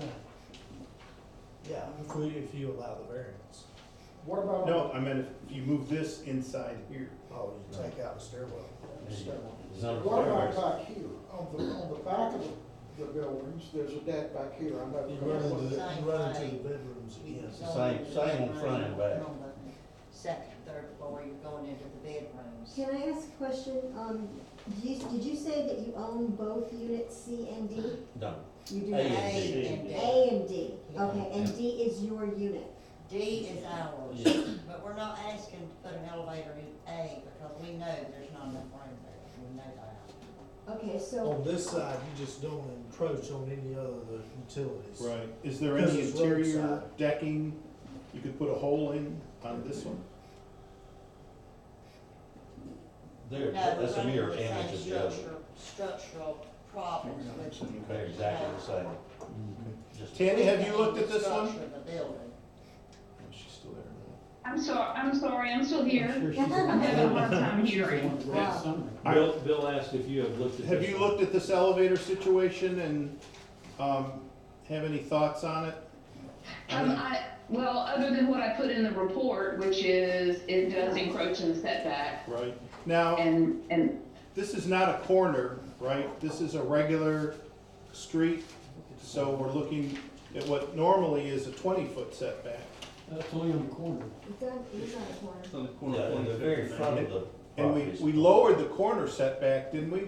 Yeah, if you allow the variance. What about? No, I meant if you move this inside here. Oh, you take out the stairwell. There's not a What about stairway. back here, on the back of the buildings, there's a deck back here, I know. You run into the bedrooms It's the same front and back. On the 2nd, 3rd floor, you're going into the bedrooms. Can I ask a question? Did you say that you own both units C and D? No, You do A not. and D. and D. A and D, okay, and D is your unit. D is ours, Yeah. but we're not asking to put an elevator in A because we know there's not enough room there, we know that. Okay, so, On this side, you just don't encroach on any other utilities. Right. Is there Because any it's interior roadside. decking you could put a hole in on this one? there, No, that's a we're mirror running the image same of the other. structural problems with. They're exactly the same. Just Tanny, have you looked at this one? Structure of the building. She's still there. I'm sorry, I'm still here. I'm sure she's- I'm having a hard time hearing. Great summary. Bill asked if you have looked at Have this you one. looked at this elevator situation and, have any thoughts on it? Well, other than what I put in the report, which is, it does encroach in the setback, Right. Now, and this is not a corner, right? This is a regular street, so we're looking at what normally is a 20-foot setback. That's only on the corner. it's on a corner. It's on the corner Yeah, of in the 25th very and front 90th. of the And property. we lowered the corner setback, didn't we?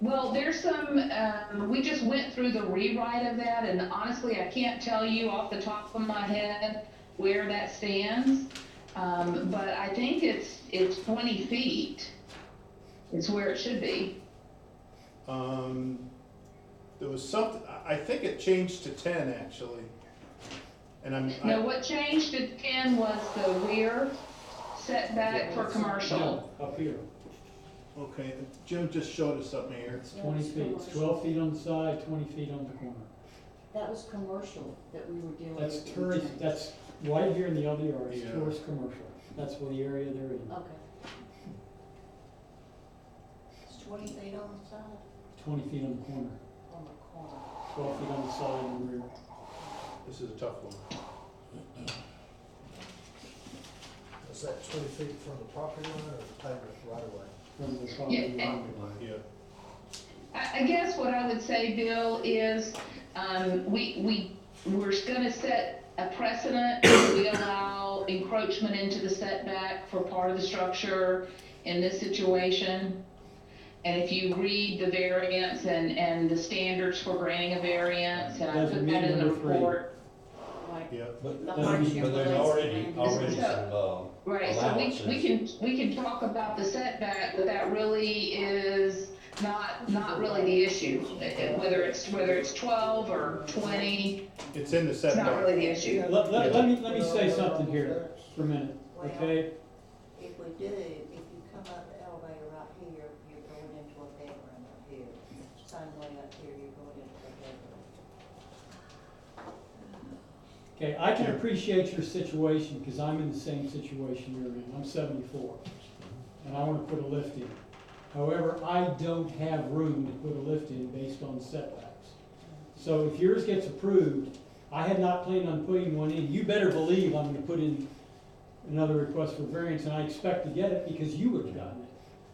well, there's some, we just went through the rewrite of that, and honestly, I can't tell you off the top of my head where that stands. But I think it's 20 feet. It's where it should be. There was something, I think it changed to 10, actually. And No, what changed to 10 was the rear setback for commercial. No, up here. Okay, Jim just showed us something here. It's 20 feet. It's 12 feet on the side, 20 feet on the corner. That was commercial that we were dealing That's with. tourist, that's right here in the LDR, it's Yeah. tourist commercial. That's what the area they're in. Okay. It's 20 feet on the side, 20 feet on the corner, on the corner. 12 feet on the side and the rear. This is a tough one. Is that 20 feet from the property line or the pavement right away? From the property Yeah, line. Yeah. I guess what I would say, Bill, is we're gonna set a precedent. We allow encroachment into the setback for part of the structure in this situation. And if you read the variance and the standards for granting a variance, and I Doesn't put meet that in the number three. report. Yeah. But, The but hardship there's relates to already land. some, Right, so allowances. we can talk about the setback, but that really is not really the issue. Whether it's 12 or 20, It's in the it's not setback. really the issue. Let me say something here for a minute, okay? If we do, if you come up the elevator right here, you're going into a bedroom up here. Same way up here, you're going into a bedroom. Okay, I can appreciate your situation, because I'm in the same situation you're in. I'm 74, and I want to put a lift in. However, I don't have room to put a lift in based on setbacks. So if yours gets approved, I had not planned on putting one in. You better believe I'm gonna put in another request for variance, and I expect to get it because you would have gotten it.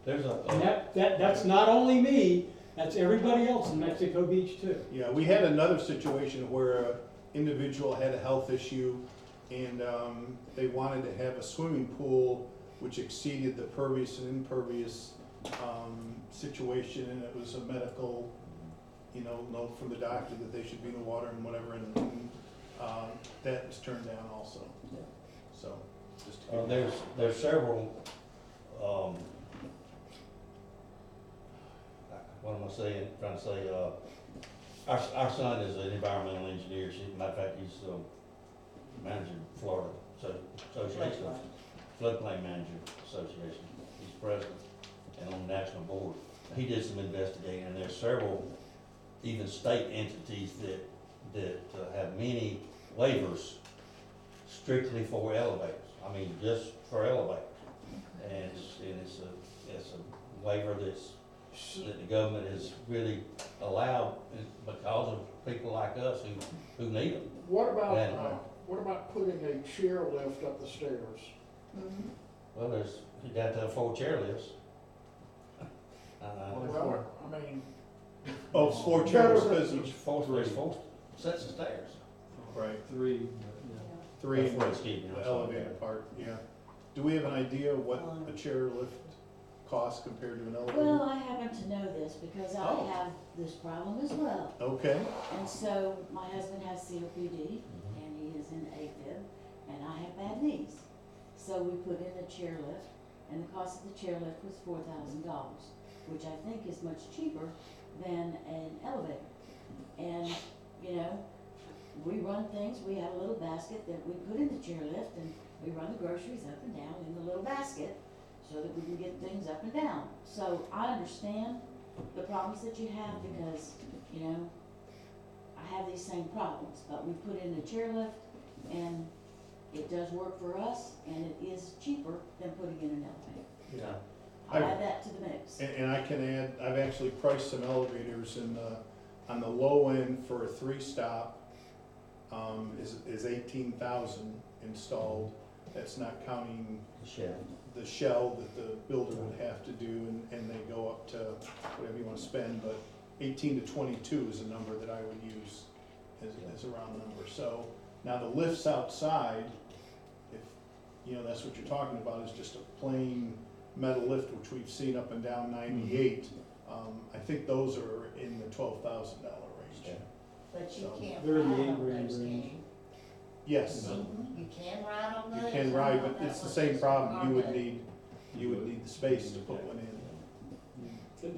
There's And that's not only me, that's everybody else in Mexico Beach too. Yeah, we had another situation where an individual had a health issue and they wanted to have a swimming pool which exceeded the pervious and impervious situation, and it was a medical, note from the doctor that they should be in the water and whatever, and that was turned down also. So, just to give there's several, what am I saying, trying to say, our son is an environmental engineer. Matter of fact, he's manager of Florida Association, Floodplain Manager Association. He's president and on the national board. He did some investigating, and there's several, even state entities that have many waivers strictly for elevators. I mean, just for elevators. And it's a waiver that the government has really allowed because of people like us who need them. What And, about putting a chair lift up the stairs? Well, you got to have 4 chair lifts. Well, I mean, Oh, it's 4 chairs, because There's 4 sets of stairs. right, 3. 3 in That's excuse me, I'm the sorry. elevator part, yeah. Do we have an idea what a chair lift costs compared to an elevator? Well, I happen to know this because I Oh. have this problem as well. Okay, And so my husband has COPD and he is in AFib and I have bad knees. So we put in a chairlift and the cost of the chairlift was $4,000, which I think is much cheaper than an elevator. And, we run things, we have a little basket that we put in the chairlift and we run the groceries up and down in the little basket so that we can get things up and down. So I understand the problems that you have because, I have these same problems, but we put in a chairlift and it does work for us and it is cheaper than putting in an elevator. yeah. I'll add that to the mix. And I can add, I've actually priced some elevators and on the low end for a 3-stop is 18,000 installed. That's not counting the shell that the builder would have to do, and they go up to whatever you want to spend, but 18 to 22 is a number that I would use as a round number. So now the lifts outside, if that's what you're talking about, is just a plain metal lift, which we've seen up and down 98. I think those are in the $12,000 range. But you So, can't they're in the ride on $8,000 those, can range. you? Yes, You can ride on you those? can I ride, thought but that it's the was same just problem. You would cargo. need the space to put one in.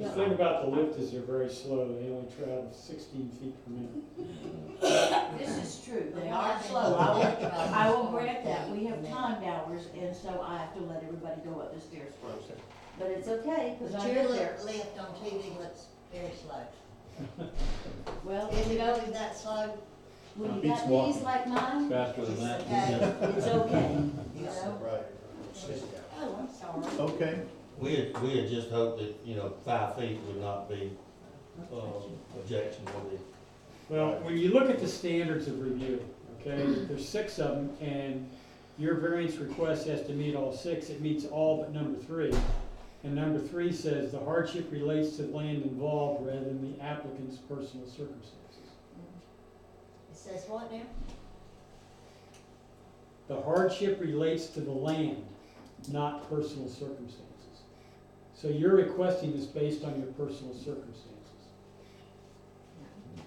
The thing about the lift is they're very slow. They only travel 16 feet per minute. This is true, they Well, are I've been slow, told I will grant that, we have timed hours, and so I have to let everybody go up the stairs first. But it's okay, cause But I your get there. lift on TV looks very slow. Well, Is it always that slow? when you Beats got walking. knees like mine, Faster than that. Okay. it's okay, you know? Right. Oh, I'm sorry. Okay, We had just hoped that, 5 feet would not be, objectionable. Well, when you look at the standards of review, okay, there's 6 of them, and your variance request has to meet all 6. It meets all but number 3. And number 3 says the hardship relates to the land involved rather than the applicant's personal circumstances. It says what now? The hardship relates to the land, not personal circumstances. So you're requesting this based on your personal circumstances.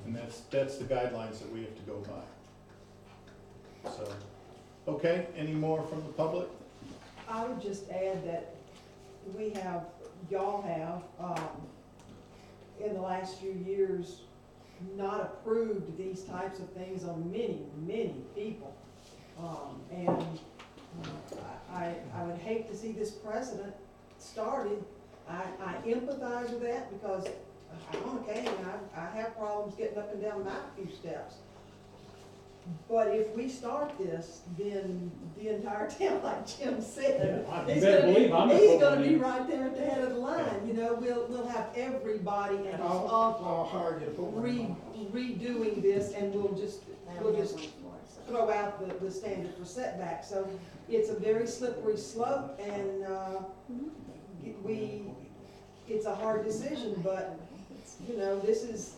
And that's the guidelines that we have to go by. So, okay, any more from the public? I would just add that y'all have, in the last few years, not approved these types of things on many, many people. I would hate to see this precedent started. I empathize with that because I'm okay, and I have problems getting up and down my few steps. But if we start this, then the entire town, like Jim said, Yeah, you better believe I'm a he's gonna be voter. right there at the head of the line, you know, we'll have everybody and his uncle hire you to put one in. redoing this, and we'll just I don't have one for it, so. throw out the standard for setback. So it's a very slippery slope, and, it's a hard decision, but, you know, this is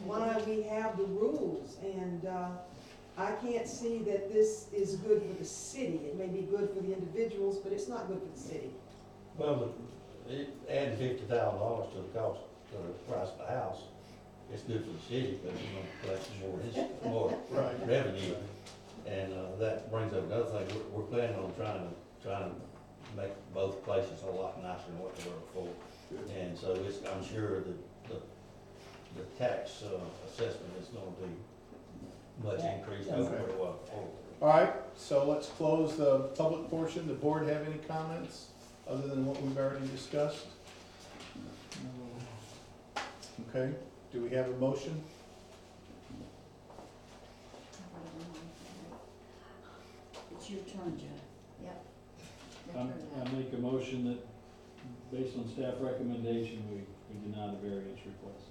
why we have the rules, and, I can't see that this is good for the city. It may be good for the individuals, but it's not good for the city. Well, it adding $50,000 to the cost, to the price of the house, it's good for the city, but it's gonna collect more Right. revenue. And, that brings up another thing, we're planning on trying to make both places a lot nicer than what they were before. And so I'm sure that the tax, assessment is gonna be much increased over what it was before. All right, so let's close the public portion. The board have any comments other than what we've already discussed? Okay, do we have a motion? It's your turn, Joe. Yep. I make a motion that, based on staff recommendation, we deny the variance request.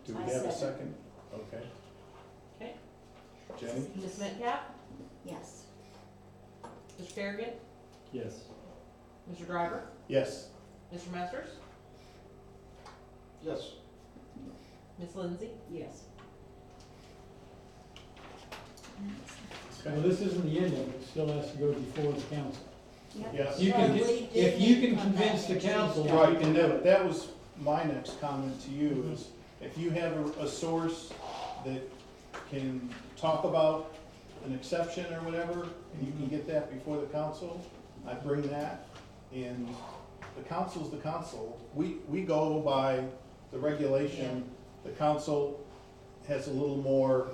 Do we I have a second. second? Okay. Okay. Jenny? Ms. Metcalf, Yes. Mr. Kerrigan, Yes. Mr. Driver, Yes. Mr. Masters, Yes. Ms. Lindsay. Yes. Well, Okay. this isn't the end of it, it still has to go before the council. Yep. Yes. You can, So get- we do if need you to can come back convince the next council. Tuesday. Right, and that was my next comment to you, is if you have a source that can talk about an exception or whatever, and you can get that before the council, I bring that, and the council's the council. We go by the regulation, the council has a little more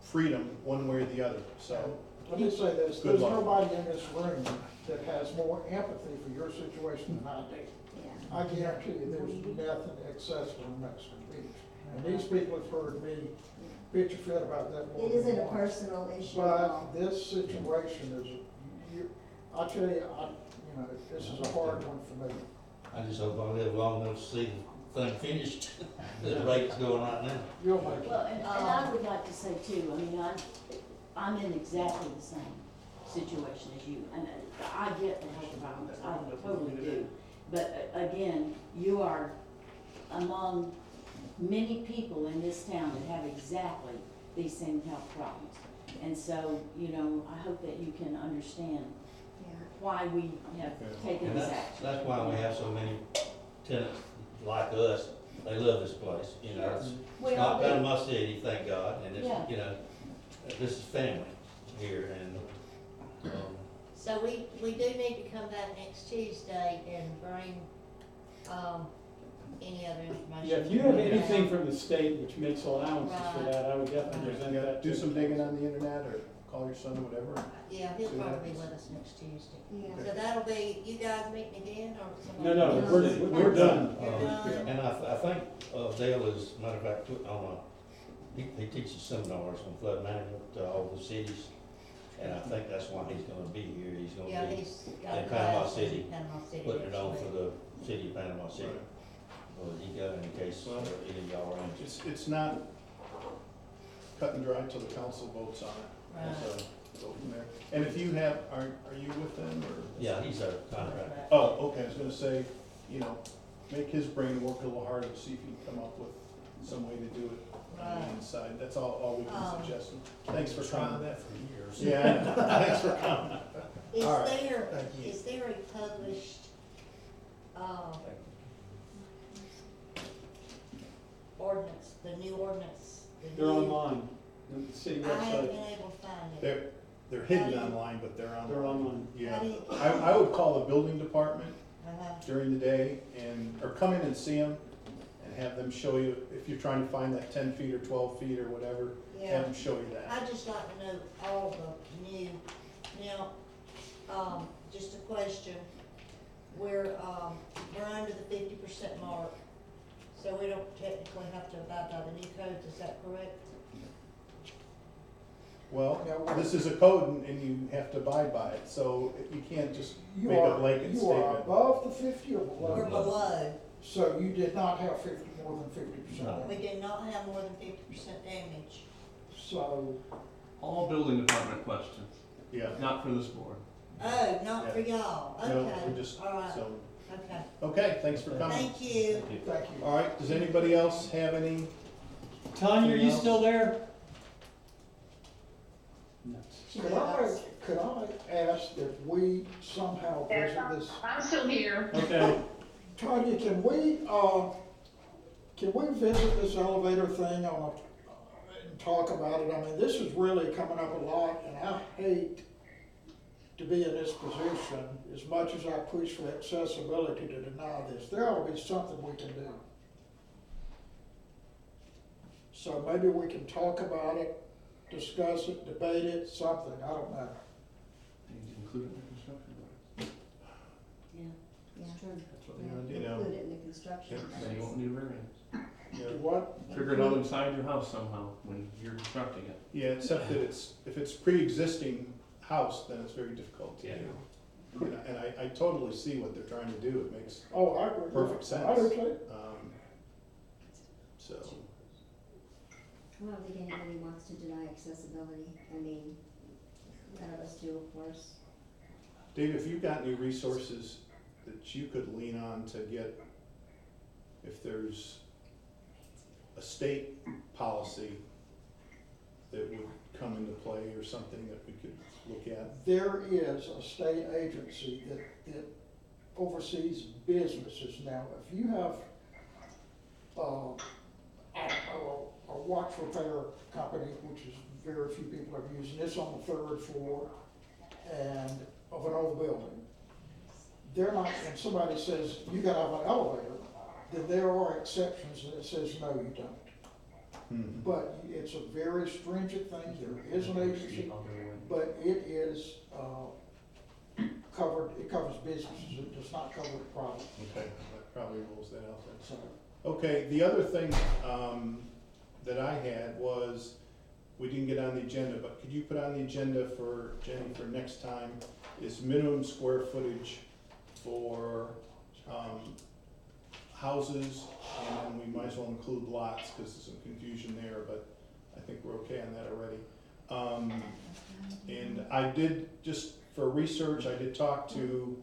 freedom one way or the other, so. Let me say this, Good there's luck. nobody in this room that has more empathy for your situation than I do. Yeah. I guarantee you, there's nothing accessible in Mexico Beach. And these people have heard me bitch a fit about that more It than isn't a once. personal issue at all. But this situation is, I tell you, this is a hard one for me. I just hope I live long enough to see the thing finished, the rate's going right now. You'll make it. Well, and I would like to say too, I mean, I'm in exactly the same situation as you, and I get the health problems, I totally do. But again, you are among many people in this town that have exactly these same health problems. And so, you know, I hope that you can understand Yeah. why we have taken And this that's, action. that's why we have so many tenants like us, they love this place, you know, it's We it's all not do. Panama City, thank God, and it's, Yeah. you know, this is family here, and, So we do need to come back next Tuesday and bring, any other information. Yeah, if you have anything from the state which makes allowances for Right. that, I would definitely present Yeah, that. do to some the digging council. on the internet, or call your son, or whatever. Yeah, he'll See what probably be happens. with us next Tuesday. Yeah. So that'll be, you guys meeting again, or No, somebody? no, we're done. and I think, Dale is, matter of fact, putting on he teaches seminars on flood management to all the cities, and I think that's why he's gonna be here, he's Yeah, gonna be he's got in a Panama class City, in Panama City. putting it on next for week. the city of Panama City. Well, he got in case any of y'all are interested. It's not cut and dry till the council votes on it. Right. So, go from there. And if you have, are you with them, or? Yeah, he's our contractor. Oh, okay, I was gonna say, make his brain work a little harder to see if he can come up with some way to do it on Right. the inside. That's all we can suggest. Thanks for Trying coming. that for years. Yeah, thanks for coming. Is All right. there, Thank you. is there a published, ordinance, the new ordinance? the They're new- online, the city I haven't website. been able to find it. They're hidden online, but they're online. They're online. Yeah, How do you- I would call the building department Uh-huh. during the day or come in and see them and have them show you, if you're trying to find that 10 feet or 12 feet or whatever, Yeah. have them show you that. I'd just like to know all the new, now, just a question, we're under the 50% mark, so we don't technically have to abide by the new codes, is that correct? Well, this is a code and you have to abide by it, so you can't just You make a are, blanket you are statement. above the 50 or below? We're below, So you did not have 50, more than 50%? we did not have more than 50% damage. So, All building department questions, Yeah. not for this board. Oh, not for y'all, No, okay, we're just, all right, so, okay, okay, thanks for coming. thank you. thank you. All right, does anybody else have any? Tanya, are you Anything else? still there? No. Could I ask that we somehow visit this? I'm still here. Okay, Tanya, can we visit this elevator thing and talk about it? I mean, this is really coming up a lot, and I hate to be in this position, as much as I push for accessibility, to deny this. There ought to be something we can do. So maybe we can talk about it, discuss it, debate it, something, I don't know. Need to include it in the construction drawings. Yeah, it's true. That's what they're gonna do. You know, Include it in the construction. Then you won't need variance. Do what? Figure it out inside your house somehow when you're constructing it. Yeah, except that if it's pre-existing house, then it's very difficult to Yeah. do. And I totally see what they're trying to do, it makes Oh, I agree. perfect sense. I do too. So, I don't think anybody wants to deny accessibility. I mean, none of us do, of course. Dave, if you've got any resources that you could lean on to get, if there's a state policy that would come into play or something that we could look at. There is a state agency that oversees businesses. Now, if you have, a watch repair company, which is very few people are using, it's on the 3rd floor and of an old building. They're not, and somebody says, you gotta have an elevator, then there are exceptions that it says, no, you don't. But it's a very stringent thing, there is an agency, but it is, covered, it covers businesses, it does not cover private. Okay, that probably rules that out then. So, Okay, the other thing, that I had was, we didn't get on the agenda, but could you put on the agenda for, Jenny, for next time, is minimum square footage for, houses, and then we might as well include lots, cause there's some confusion there, but I think we're okay on that already. And I did, just for research, I did talk to,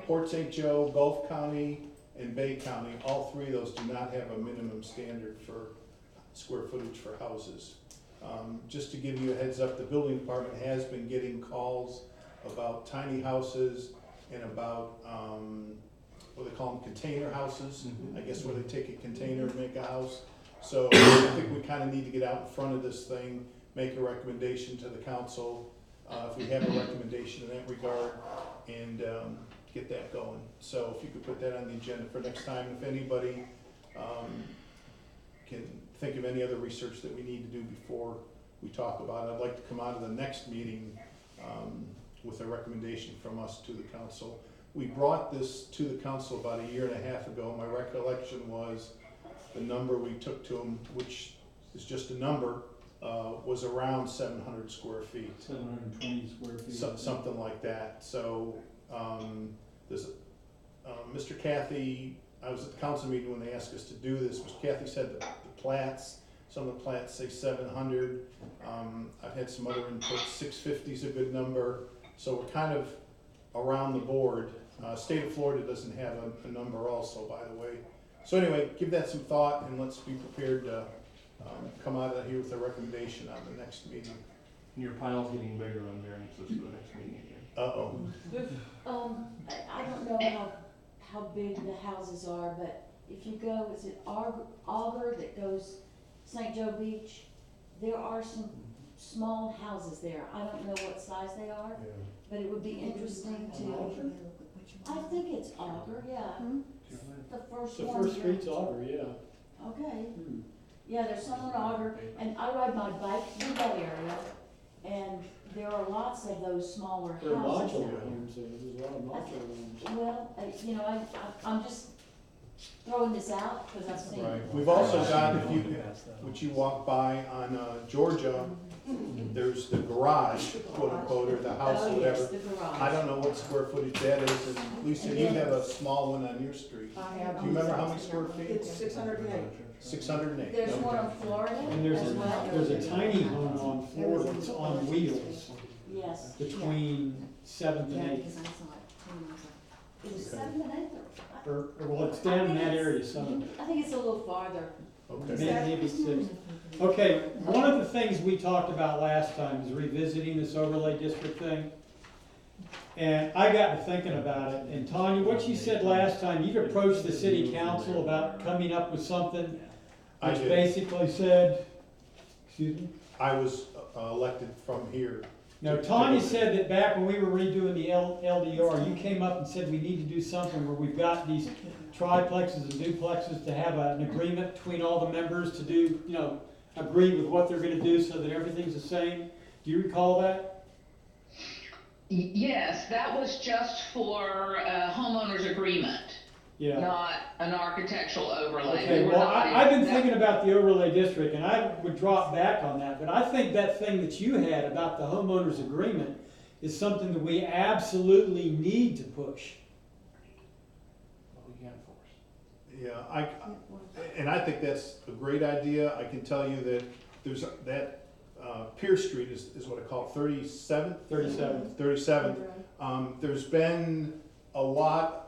Port St. Joe, Gulf County, and Bay County. All three of those do not have a minimum standard for square footage for houses. Just to give you a heads up, the building department has been getting calls about tiny houses and about, what they call them, container houses. I guess where they take a container and make a house. So I think we kinda need to get out in front of this thing, make a recommendation to the council, if we have a recommendation in that regard, and, get that going. So if you could put that on the agenda for next time, if anybody, can think of any other research that we need to do before we talk about it, I'd like to come out of the next meeting, with a recommendation from us to the council. We brought this to the council about 1.5 years ago. My recollection was the number we took to them, which is just a number, was around 700 square feet. 720 square feet. Something like that. So, there's, Mr. Kathy, I was at the council meeting when they asked us to do this. Mr. Kathy said that the plats, some of the plats say 700. I've had some other input, 650 is a good number. So we're kind of around the board. State of Florida doesn't have a number also, by the way. So anyway, give that some thought and let's be prepared to, come out of here with a recommendation on the next meeting. Your pile's getting bigger on variances for the next meeting again. Uh-oh. I don't know how big the houses are, but if you go, is it Augur that goes St. Joe Beach? There are some small houses there. I don't know what size they are, but it would be interesting to, I think it's Augur, yeah. The first The one. first street's Augur, yeah. Okay. Yeah, there's some on Augur, and I ride my bike through that area, and there are lots of those smaller There are houses modular out homes there, there's a lot of modular homes. there. Well, you know, I'm just throwing this out because I've seen Right. it. We've also got, if you, which you walk by on, Georgia, there's the garage, quote unquote, or the house, Oh, or yes, whatever. the garage. I don't know what square footage that is, and Lisa, you have a small one on your street. I have. Do you remember how many square feet? It's 608. 608. There's one Okay. on Florida And there's as well. there's a tiny home on Florida that's on wheels Yes. between Seventh and Eighth. Because I saw it. Is it 7 and 8 or? Or, well, it's down in that area, so. I think it's a little farther. Okay. Maybe six. Okay, one of the things we talked about last time is revisiting this overlay district thing. And I got to thinking about it, and Tanya, what you said last time, you'd approached the city council about coming up with something I which did. basically said, excuse me? I was elected from here. No, Tanya said that back when we were redoing the LDR, you came up and said we need to do something where we've got these triplexes and duplexes to have an agreement between all the members to do, you know, agree with what they're gonna do so that everything's the same. Do you recall that? Yes, that was just for a homeowner's agreement, Yeah. not an architectural overlay. Okay, We were well, not I've been that- thinking about the overlay district, and I would drop back on that, but I think that thing that you had about the homeowners agreement is something that we absolutely need to push. We can't force. Yeah, and I think that's a great idea. I can tell you that there's, that Pierce Street is what I call 37th? 37th. 37th. There's been a lot,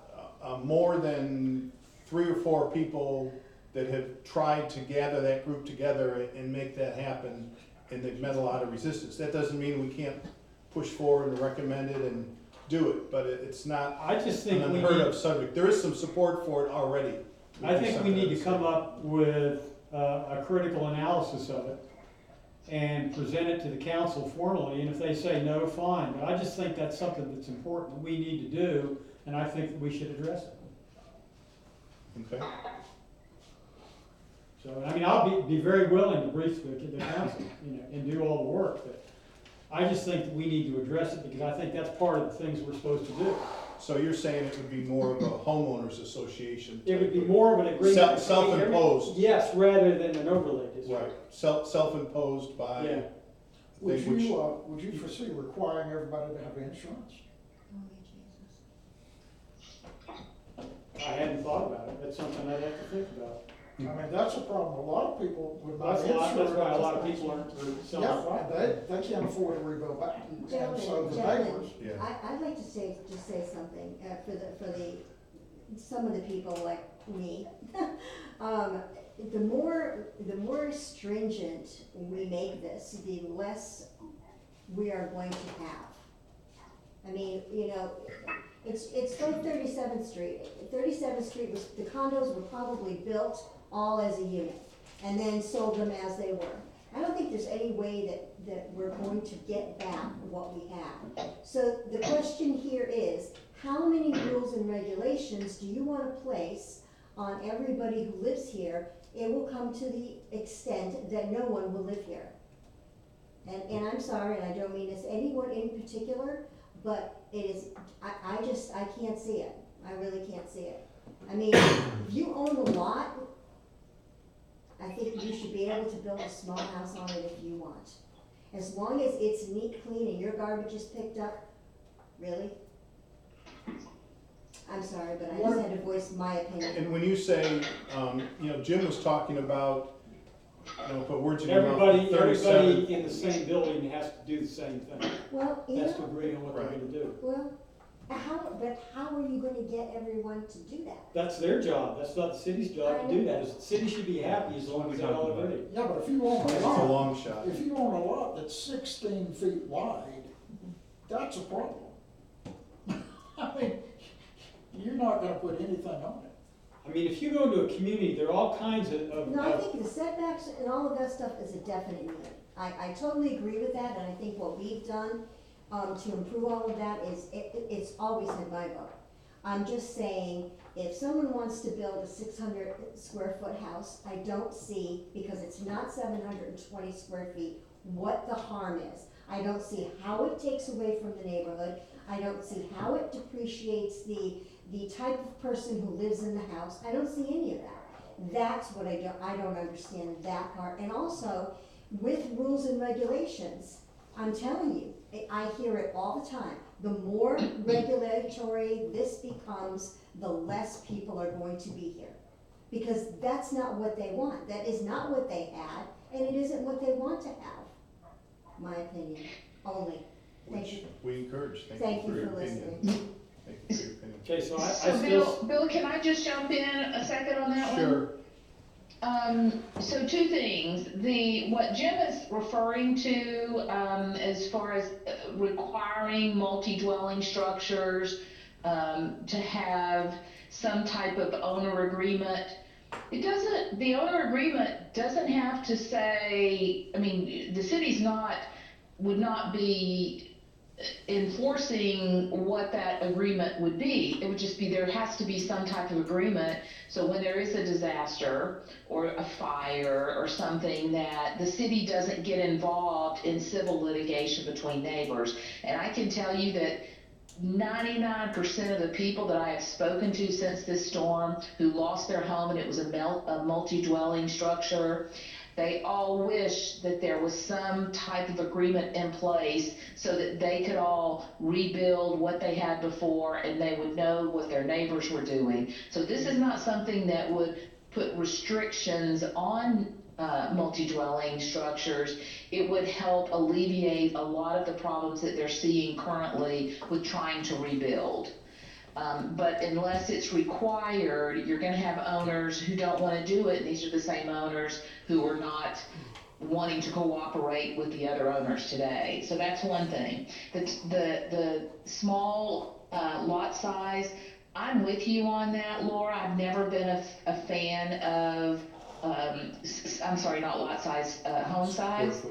more than 3 or 4 people that have tried to gather that group together and make that happen, and they've met a lot of resistance. That doesn't mean we can't push forward and recommend it and do it, but it's not I just an think we unheard need, of subject. There is some support for it already. I think we need to come up with a critical analysis of it and present it to the council formally, and if they say no, fine. But I just think that's something that's important that we need to do, and I think that we should address it. Okay. So, I mean, I'll be very willing to brief the council, you know, and do all the work, but I just think that we need to address it because I think that's part of the things we're supposed to do. So you're saying it would be more of a homeowners association? It would be more of an agreement. Self-imposed. Yes, rather than an overlay district. Right, self-imposed by. Yeah. Would Thing which- you foresee requiring everybody to have insurance? I hadn't thought about it. That's something I'd have to think about. I mean, that's a problem. A lot of people with not That's insurance. why a lot of people aren't selling Yeah, property. they can't afford to rebuild back. And so Gentlemen, the gentlemen, neighbors, Yeah. I'd like to say something, some of the people like me. The more stringent we make this, the less we are going to have. I mean, you know, it's like 37th Street. 37th Street was, the condos were probably built all as a unit and then sold them as they were. I don't think there's any way that we're going to get back what we have. So the question here is, how many rules and regulations do you want to place on everybody who lives here? It will come to the extent that no one will live here. And I'm sorry, and I don't mean this anyone in particular, but it is, I can't see it. I really can't see it. I mean, if you own a lot, I think you should be able to build a small house on it if you want. As long as it's neat, clean, and your garbage is picked up, really? I'm sorry, but I just had to voice my opinion. And when you say, Jim was talking about, put words in your mouth. Everybody 37. in the same building has to do the same thing. Well, you Has to know, agree on what they're gonna do. well, But how are you gonna get everyone to do that? That's their job, that's not the city's job to do that. The city should be happy as long as they all agree. Yeah, but if you own It's a a lot, long shot. if you own a lot that's 16 feet wide, that's a problem. I mean, you're not gonna put anything on it. I mean, if you go into a community, there are all kinds of. No, I think the setbacks and all of that stuff is a definite need. I totally agree with that, and I think what we've done, to improve all of that is, it's always in my book. I'm just saying, if someone wants to build a 600 square foot house, I don't see, because it's not 720 square feet, what the harm is. I don't see how it takes away from the neighborhood. I don't see how it depreciates the type of person who lives in the house. I don't see any of that. That's what I don't understand that part. And also, with rules and regulations, I'm telling you, I hear it all the time. The more regulatory this becomes, the less people are going to be here. Because that's not what they want. That is not what they had, and it isn't what they want to have. My opinion, only. Thank you. We encourage, Thank for you your for opinion. listening. Thank you for your opinion. Okay, so I So still. Bill, can I just jump in a second on that one? Sure. So two things, what Jim is referring to, as far as requiring multi-dwelling structures, to have some type of owner agreement, the owner agreement doesn't have to say, I mean, the city's would not be enforcing what that agreement would be. It would just be, there has to be some type of agreement, so when there is a disaster or a fire or something, that the city doesn't get involved in civil litigation between neighbors. And I can tell you that 99% of the people that I have spoken to since this storm who lost their home and it was a multi-dwelling structure, they all wish that there was some type of agreement in place so that they could all rebuild what they had before and they would know what their neighbors were doing. So this is not something that would put restrictions on multi-dwelling structures. It would help alleviate a lot of the problems that they're seeing currently with trying to rebuild. But unless it's required, you're gonna have owners who don't wanna do it, and these are the same owners who are not wanting to cooperate with the other owners today. So that's one thing. The small lot size, I'm with you on that, Laura. I've never been a fan of, I'm sorry, not lot size, home size.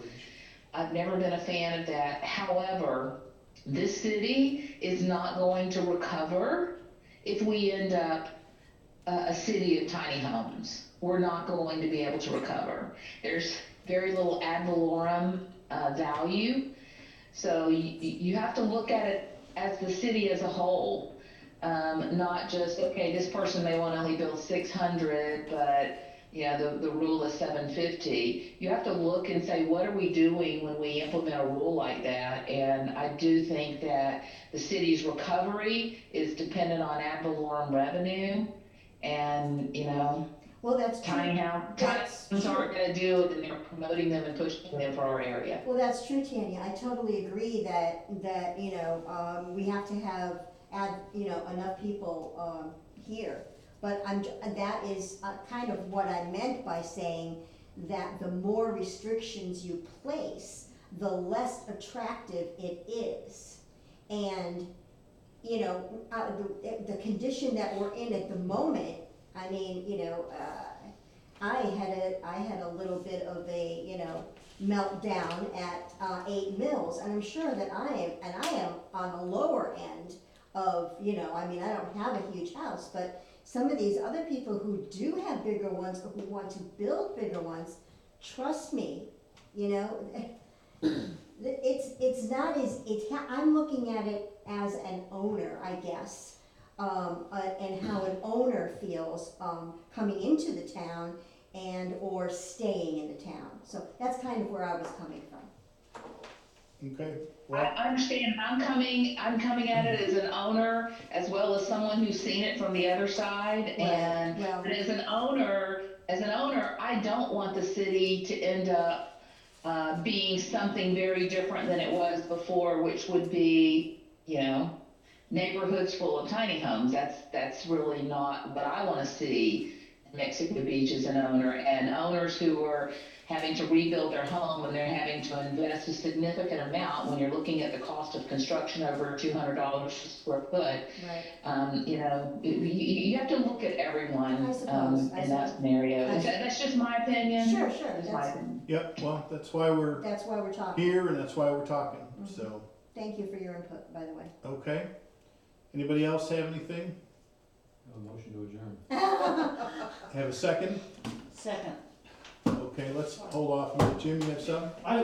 I've never been a fan of that. However, this city is not going to recover if we end up a city of tiny homes. We're not going to be able to recover. There's very little ad valorem value. So you have to look at it as the city as a whole, not just, okay, this person may want to only build 600, but the rule is 750. You have to look and say, what are we doing when we implement a rule like that? And I do think that the city's recovery is dependent on ad valorem revenue, and Well, that's true. tiny houses aren't going to do it, and they're promoting them and pushing them for our area. Well, that's true, Tanya. I totally agree that we have to have enough people here. But that is kind of what I meant by saying that the more restrictions you place, the less attractive it is. And, the condition that we're in at the moment, I mean, I had a little bit of a, meltdown at 8 Mills, and I'm sure that I am on the lower end of, I mean, I don't have a huge house, but some of these other people who do have bigger ones or who want to build bigger ones, trust me, it's not as, I'm looking at it as an owner, I guess, and how an owner feels coming into the town and or staying in the town. So that's kind of where I was coming from. Okay. I understand. I'm coming at it as an owner as well as someone who's seen it from the other side. And but as an owner, I don't want the city to end up being something very different than it was before, which would be, neighborhoods full of tiny homes. That's really not what I wanna see in Mexico Beach as an owner, and owners who are having to rebuild their home and they're having to invest a significant amount when you're looking at the cost of construction over $200 a square foot. Right. You know, you have to look at everyone, I suppose, in that scenario. That's just my opinion. Sure, sure, That's my that's, opinion. Yep, well, that's why we're that's why we're talking. here and that's why we're talking, so, Thank you for your input, by the way. okay. Anybody else have anything? A motion to adjourn. Have a second? Second. Okay, let's hold off a minute. Jim, you have something? I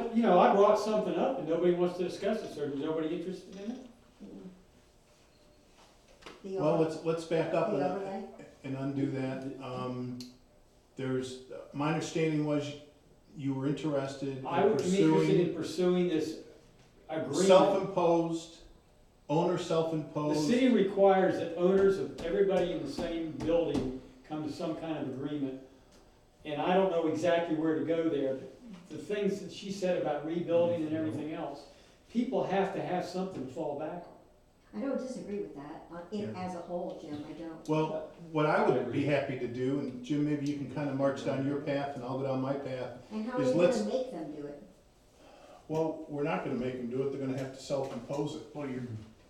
brought something up and nobody wants to discuss it, sir. Is nobody interested in it? The Well, over- let's back up the overlay? and undo that. My understanding was you were interested I in would be interested in pursuing pursuing this agreement. self-imposed, owner The self-imposed. city requires that owners of everybody in the same building come to some kind of agreement. And I don't know exactly where to go there. The things that she said about rebuilding and everything else, people have to have something to fall back on. I don't disagree with that, as a whole, Jim, I don't. Well, what I would be happy to do, and Jim, maybe you can kind of march down your path and I'll go down my path. And how are is we let's- gonna make them do it? Well, we're not gonna make them do it, they're gonna have to self-impose it. Well, you're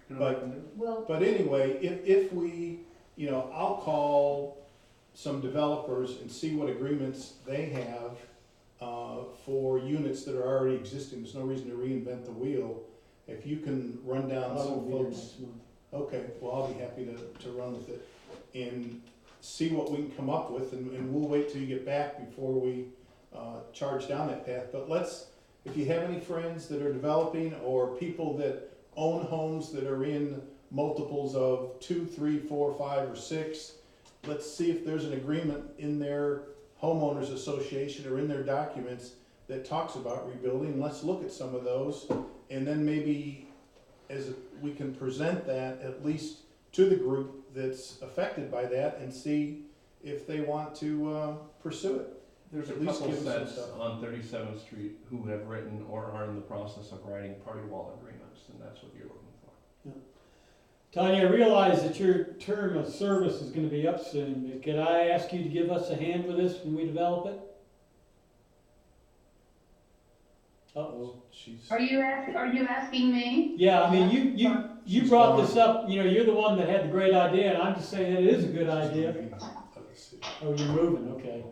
gonna But- make them do it. Well, But anyway, if we, I'll call some developers and see what agreements they have for units that are already existing. There's no reason to reinvent the wheel. If you can run down I some won't be here folks. next month. Okay, well, I'll be happy to run with it and see what we can come up with, and we'll wait till you get back before we charge down that path. But if you have any friends that are developing or people that own homes that are in multiples of 2, 3, 4, 5, or 6, let's see if there's an agreement in their homeowners association or in their documents that talks about rebuilding. Let's look at some of those, and then maybe we can present that at least to the group that's affected by that and see if they want to pursue it. There's a At least couple give them some sets stuff. on 37th Street who have written or are in the process of writing party wall agreements, and that's what you're looking for. Tanya, I realize that your term of service is gonna be up soon, but could I ask you to give us a hand with this when we develop it? Uh-oh. Are you asking me? Yeah, I mean, you brought this up, you're the one that had the great idea, and I'm just saying that it is a good idea. Oh, you're moving, okay.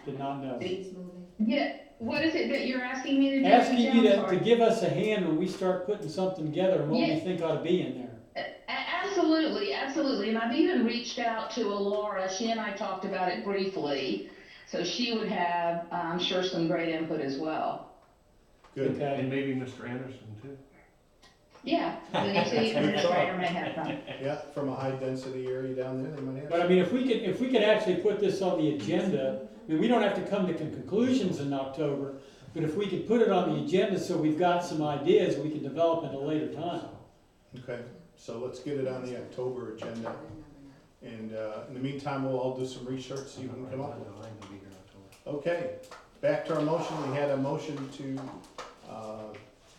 Did not know. He's moving. Yeah, what is it that you're asking me to do? Asking you I'm to sorry. give us a hand when we start putting something together and what we Yeah. think ought to be in there. Absolutely, absolutely. And I've even reached out to Laura. She and I talked about it briefly. So she would have, I'm sure, some great input as well. Good. Okay. And maybe Mr. Anderson too. Yeah, then you see, Good Mr. thought. Rader may have some. Yeah, from a high density area down there, they might have. But I mean, if we could actually put this on the agenda, I mean, we don't have to come to conclusions in October, but if we could put it on the agenda so we've got some ideas we can develop at a later time. Okay, so let's get it on the October agenda. And in the meantime, we'll all do some research, see what we can come up with. I'm gonna be here in October. Okay, back to our motion. We had a motion to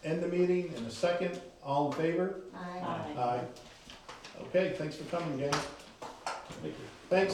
end the meeting in a second. All in favor? Aye. Aye. Okay, thanks for coming, gang. Thank you. Thanks.